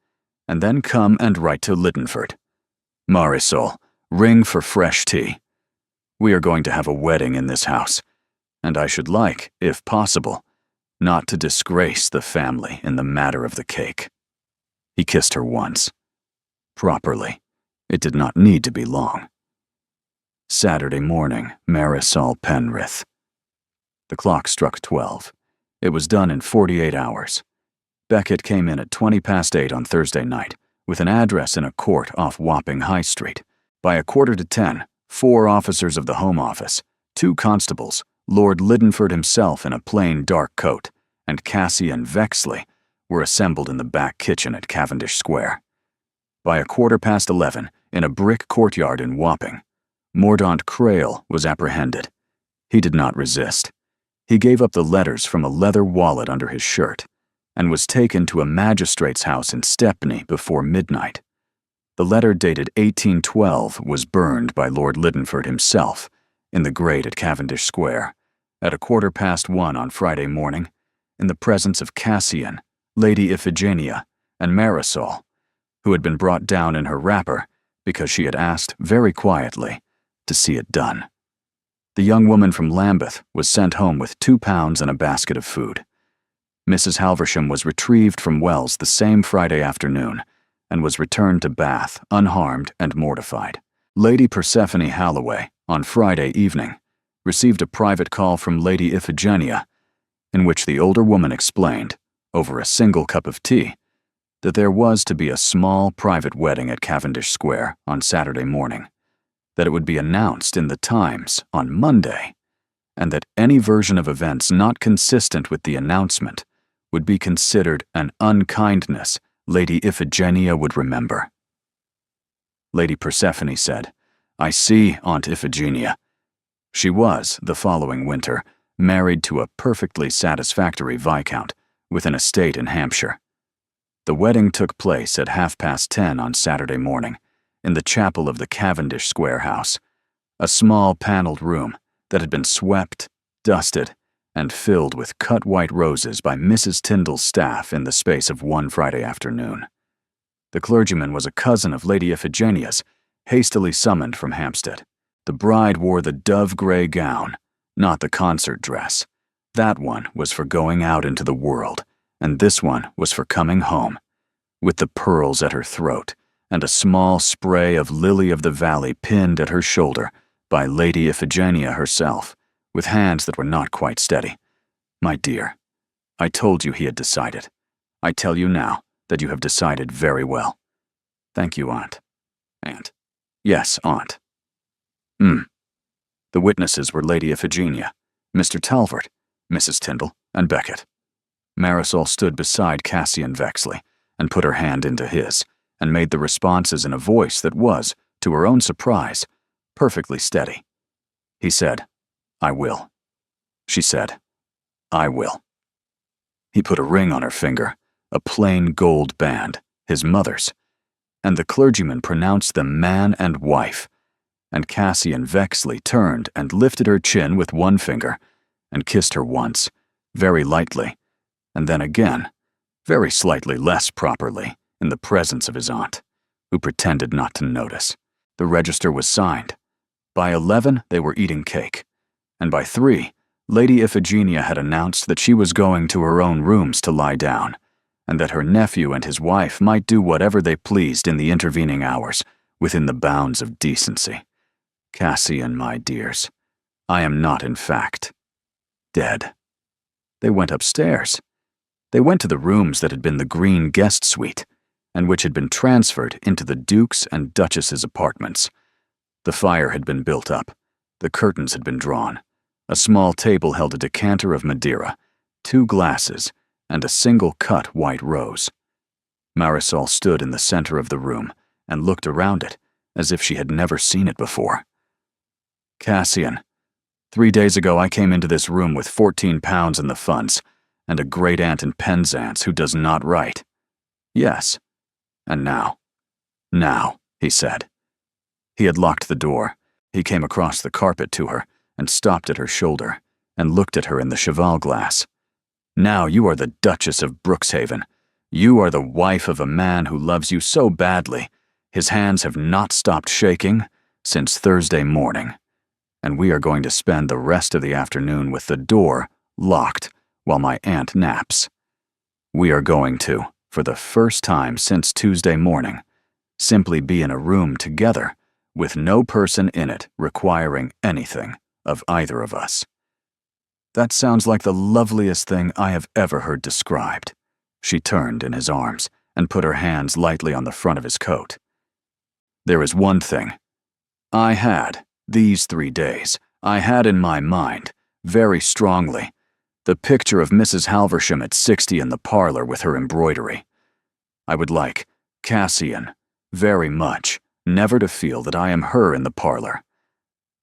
Speaker 1: and then come and write to Liddenford. Marisol, ring for fresh tea. We are going to have a wedding in this house, and I should like, if possible, not to disgrace the family in the matter of the cake. He kissed her once. Properly. It did not need to be long. Saturday morning, Marisol Penrith. The clock struck 12. It was done in 48 hours. Beckett came in at 8:20 on Thursday night, with an address in a court off Wapping High Street. By 9:45, 4 officers of the Home Office, 2 constables, Lord Liddenford himself in a plain dark coat, and Cassian Vexley were assembled in the back kitchen at Cavendish Square. By 11:15, in a brick courtyard in Wapping, Mordaunt Crail was apprehended. He did not resist. He gave up the letters from a leather wallet under his shirt, and was taken to a magistrate's house in Stepney before midnight. The letter dated 1812 was burned by Lord Liddenford himself in the grate at Cavendish Square at 1:15 on Friday morning, in the presence of Cassian, Lady Iphigenia, and Marisol, who had been brought down in her wrapper because she had asked very quietly to see it done. The young woman from Lambeth was sent home with £2 and a basket of food. Mrs. Halversham was retrieved from Wells the same Friday afternoon and was returned to Bath unharmed and mortified. Lady Persephone Halloway, on Friday evening, received a private call from Lady Iphigenia, in which the older woman explained, over a single cup of tea, that there was to be a small private wedding at Cavendish Square on Saturday morning, that it would be announced in the Times on Monday, and that any version of events not consistent with the announcement would be considered an unkindness Lady Iphigenia would remember. Lady Persephone said, "I see, Aunt Iphigenia." She was, the following winter, married to a perfectly satisfactory viscount with an estate in Hampshire. The wedding took place at 10:30 on Saturday morning in the chapel of the Cavendish Square house, a small paneled room that had been swept, dusted, and filled with cut white roses by Mrs. Tyndall's staff in the space of one Friday afternoon. The clergyman was a cousin of Lady Iphigenia's, hastily summoned from Hampstead. The bride wore the dove-gray gown, not the concert dress. That one was for going out into the world, and this one was for coming home, with the pearls at her throat and a small spray of lily-of-the-valley pinned at her shoulder by Lady Iphigenia herself, with hands that were not quite steady. My dear, I told you he had decided. I tell you now that you have decided very well. Thank you, Aunt. Aunt. Yes, Aunt. The witnesses were Lady Iphigenia, Mr. Talbot, Mrs. Tyndall, and Beckett. Marisol stood beside Cassian Vexley and put her hand into his, and made the responses in a voice that was, to her own surprise, perfectly steady. He said, "I will." She said, "I will." He put a ring on her finger, a plain gold band, his mother's, and the clergyman pronounced them man and wife, and Cassian Vexley turned and lifted her chin with one finger, and kissed her once, very lightly, and then again, very slightly less properly, in the presence of his aunt, who pretended not to notice. The register was signed. By 11, they were eating cake, and by 3, Lady Iphigenia had announced that she was going to her own rooms to lie down, and that her nephew and his wife might do whatever they pleased in the intervening hours, within the bounds of decency. Cassian, my dears, I am not, in fact, dead. They went upstairs. They went to the rooms that had been the green guest suite, and which had been transferred into the Duke's and Duchess's apartments. The fire had been built up. The curtains had been drawn. A small table held a decanter of Madeira, 2 glasses, and a single cut white rose. Marisol stood in the center of the room and looked around it as if she had never seen it before. Cassian, 3 days ago I came into this room with £14 in the funds, and a great-aunt in Penzance who does not write. Yes. And now, he said. He had locked the door. He came across the carpet to her, and stopped at her shoulder, and looked at her in the cheval glass. Now you are the Duchess of Brookshaven. You are the wife of a man who loves you so badly, his hands have not stopped shaking since Thursday morning. And we are going to spend the rest of the afternoon with the door locked while my aunt naps. We are going to, for the first time since Tuesday morning, simply be in a room together, with no person in it requiring anything of either of us. That sounds like the loveliest thing I have ever heard described. She turned in his arms and put her hands lightly on the front of his coat. There is one thing. I had, these 3 days, I had in my mind, very strongly, the picture of Mrs. Halversham at 60 in the parlor with her embroidery. I would like, Cassian, very much, never to feel that I am her in the parlor.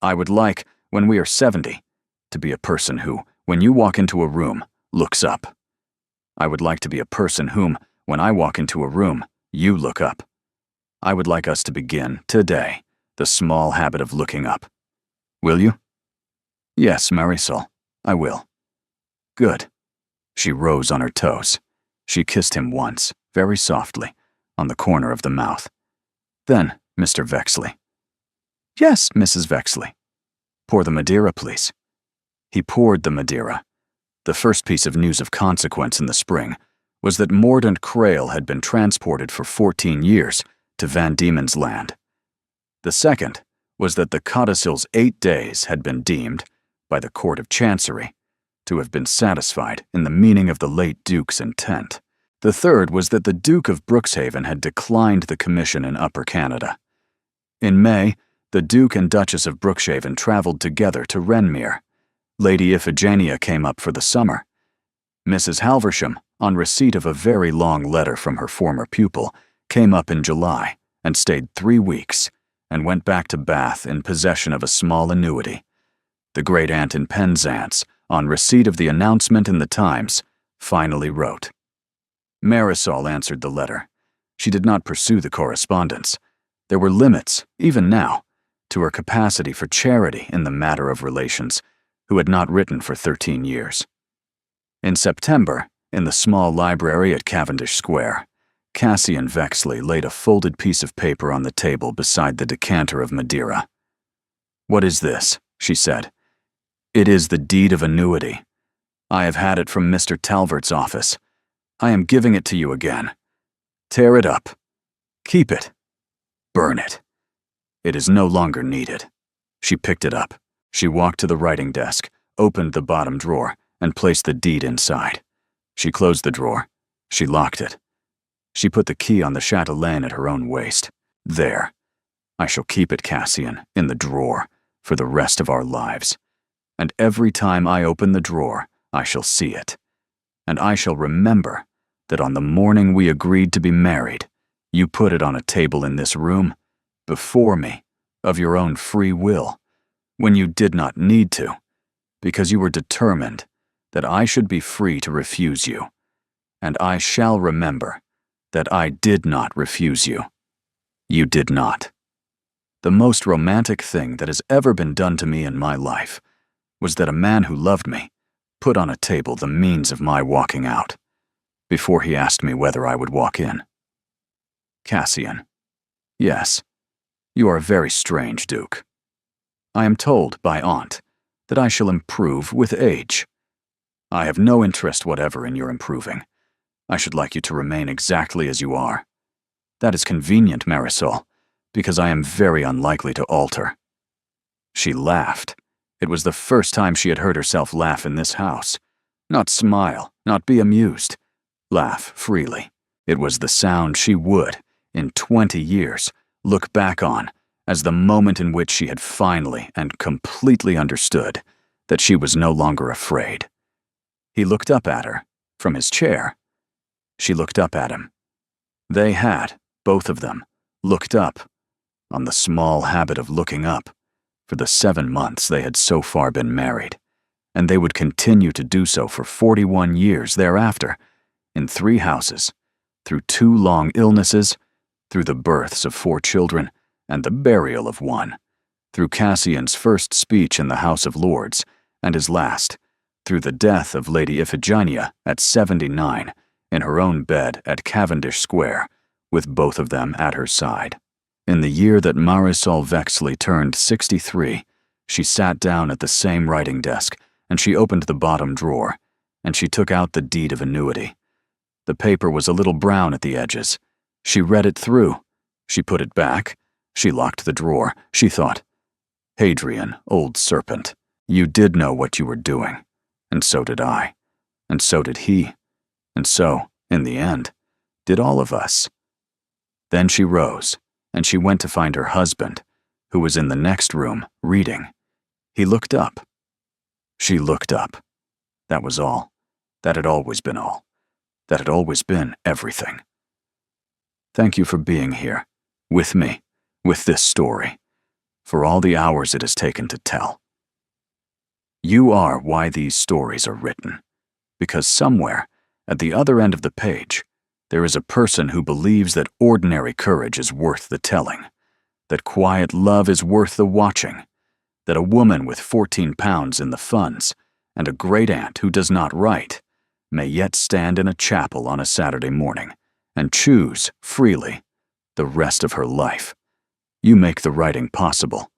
Speaker 1: I would like, when we are 70, to be a person who, when you walk into a room, looks up. I would like to be a person whom, when I walk into a room, you look up. I would like us to begin, today, the small habit of looking up. Will you? Yes, Marisol, I will. Good. She rose on her toes. She kissed him once, very softly, on the corner of the mouth. Then, Mr. Vexley. Yes, Mrs. Vexley. Pour the Madeira, please. He poured the Madeira. The first piece of news of consequence in the spring was that Mordaunt Crail had been transported for 14 years to Van Diemen's Land. The second was that the codicil's 8 days had been deemed, by the Court of Chancery, to have been satisfied in the meaning of the late Duke's intent. The third was that the Duke of Brookshaven had declined the commission in Upper Canada. In May, the Duke and Duchess of Brookshaven traveled together to Renmere. Lady Iphigenia came up for the summer. Mrs. Halversham, on receipt of a very long letter from her former pupil, came up in July and stayed 3 weeks, and went back to Bath in possession of a small annuity. The great-aunt in Penzance, on receipt of the announcement in the Times, finally wrote. Marisol answered the letter. She did not pursue the correspondence. There were limits, even now, to her capacity for charity in the matter of relations, who had not written for 13 years. In September, in the small library at Cavendish Square, Cassian Vexley laid a folded piece of paper on the table beside the decanter of Madeira. "What is this?" she said. "It is the deed of annuity. I have had it from Mr. Talvert's office. I am giving it to you again. Tear it up. Keep it. Burn it. It is no longer needed." She picked it up. She walked to the writing desk, opened the bottom drawer, and placed the deed inside. She closed the drawer. She locked it. She put the key on the chatelaine at her own waist. "There. I shall keep it, Cassian, in the drawer, for the rest of our lives. And every time I open the drawer, I shall see it. And I shall remember that on the morning we agreed to be married, you put it on a table in this room, before me, of your own free will, when you did not need to, because you were determined that I should be free to refuse you. And I shall remember that I did not refuse you. You did not. The most romantic thing that has ever been done to me in my life was that a man who loved me put on a table the means of my walking out, before he asked me whether I would walk in." Cassian. "Yes, you are very strange, Duke. I am told by Aunt that I shall improve with age. I have no interest whatever in your improving. I should like you to remain exactly as you are. That is convenient, Marisol, because I am very unlikely to alter." She laughed. It was the first time she had heard herself laugh in this house. Not smile, not be amused. Laugh freely. It was the sound she would, in 20 years, look back on as the moment in which she had finally and completely understood that she was no longer afraid. He looked up at her, from his chair. She looked up at him. They had, both of them, looked up, on the small habit of looking up, for the 7 months they had so far been married, and they would continue to do so for 41 years thereafter, in 3 houses, through 2 long illnesses, through the births of 4 children, and the burial of 1, through Cassian's first speech in the House of Lords, and his last, through the death of Lady Iphigenia at 79, in her own bed at Cavendish Square, with both of them at her side. In the year that Marisol Vexley turned 63, she sat down at the same writing desk, and she opened the bottom drawer, and she took out the deed of annuity. The paper was a little brown at the edges. She read it through. She put it back. She locked the drawer. She thought, "Hadrian, old serpent, you did know what you were doing, and so did I, and so did he, and so, in the end, did all of us." Then she rose, and she went to find her husband, who was in the next room, reading. He looked up. She looked up. That was all. That had always been all. That had always been everything. Thank you for being here, with me, with this story, for all the hours it has taken to tell. You are why these stories are written, because somewhere, at the other end of the page, there is a person who believes that ordinary courage is worth the telling, that quiet love is worth the watching, that a woman with 14 pounds in the funds and a great-aunt who does not write may yet stand in a chapel on a Saturday morning and choose, freely, the rest of her life. You make the writing possible.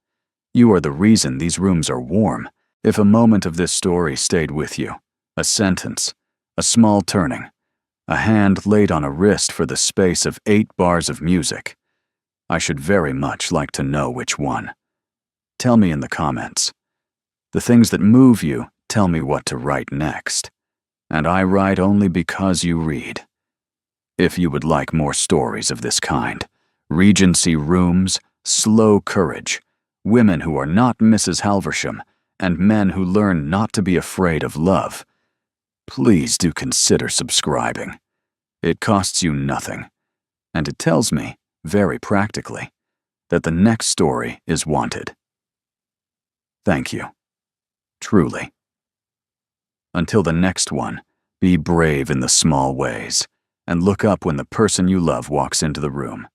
Speaker 1: You are the reason these rooms are warm. If a moment of this story stayed with you, a sentence, a small turning, a hand laid on a wrist for the space of 8 bars of music, I should very much like to know which one. Tell me in the comments. The things that move you tell me what to write next, and I write only because you read. If you would like more stories of this kind, Regency rooms, slow courage, women who are not Mrs. Halversham, and men who learn not to be afraid of love, please do consider subscribing. It costs you nothing, and it tells me, very practically, that the next story is wanted. Thank you. Truly. Until the next one, be brave in the small ways, and look up when the person you love walks into the room.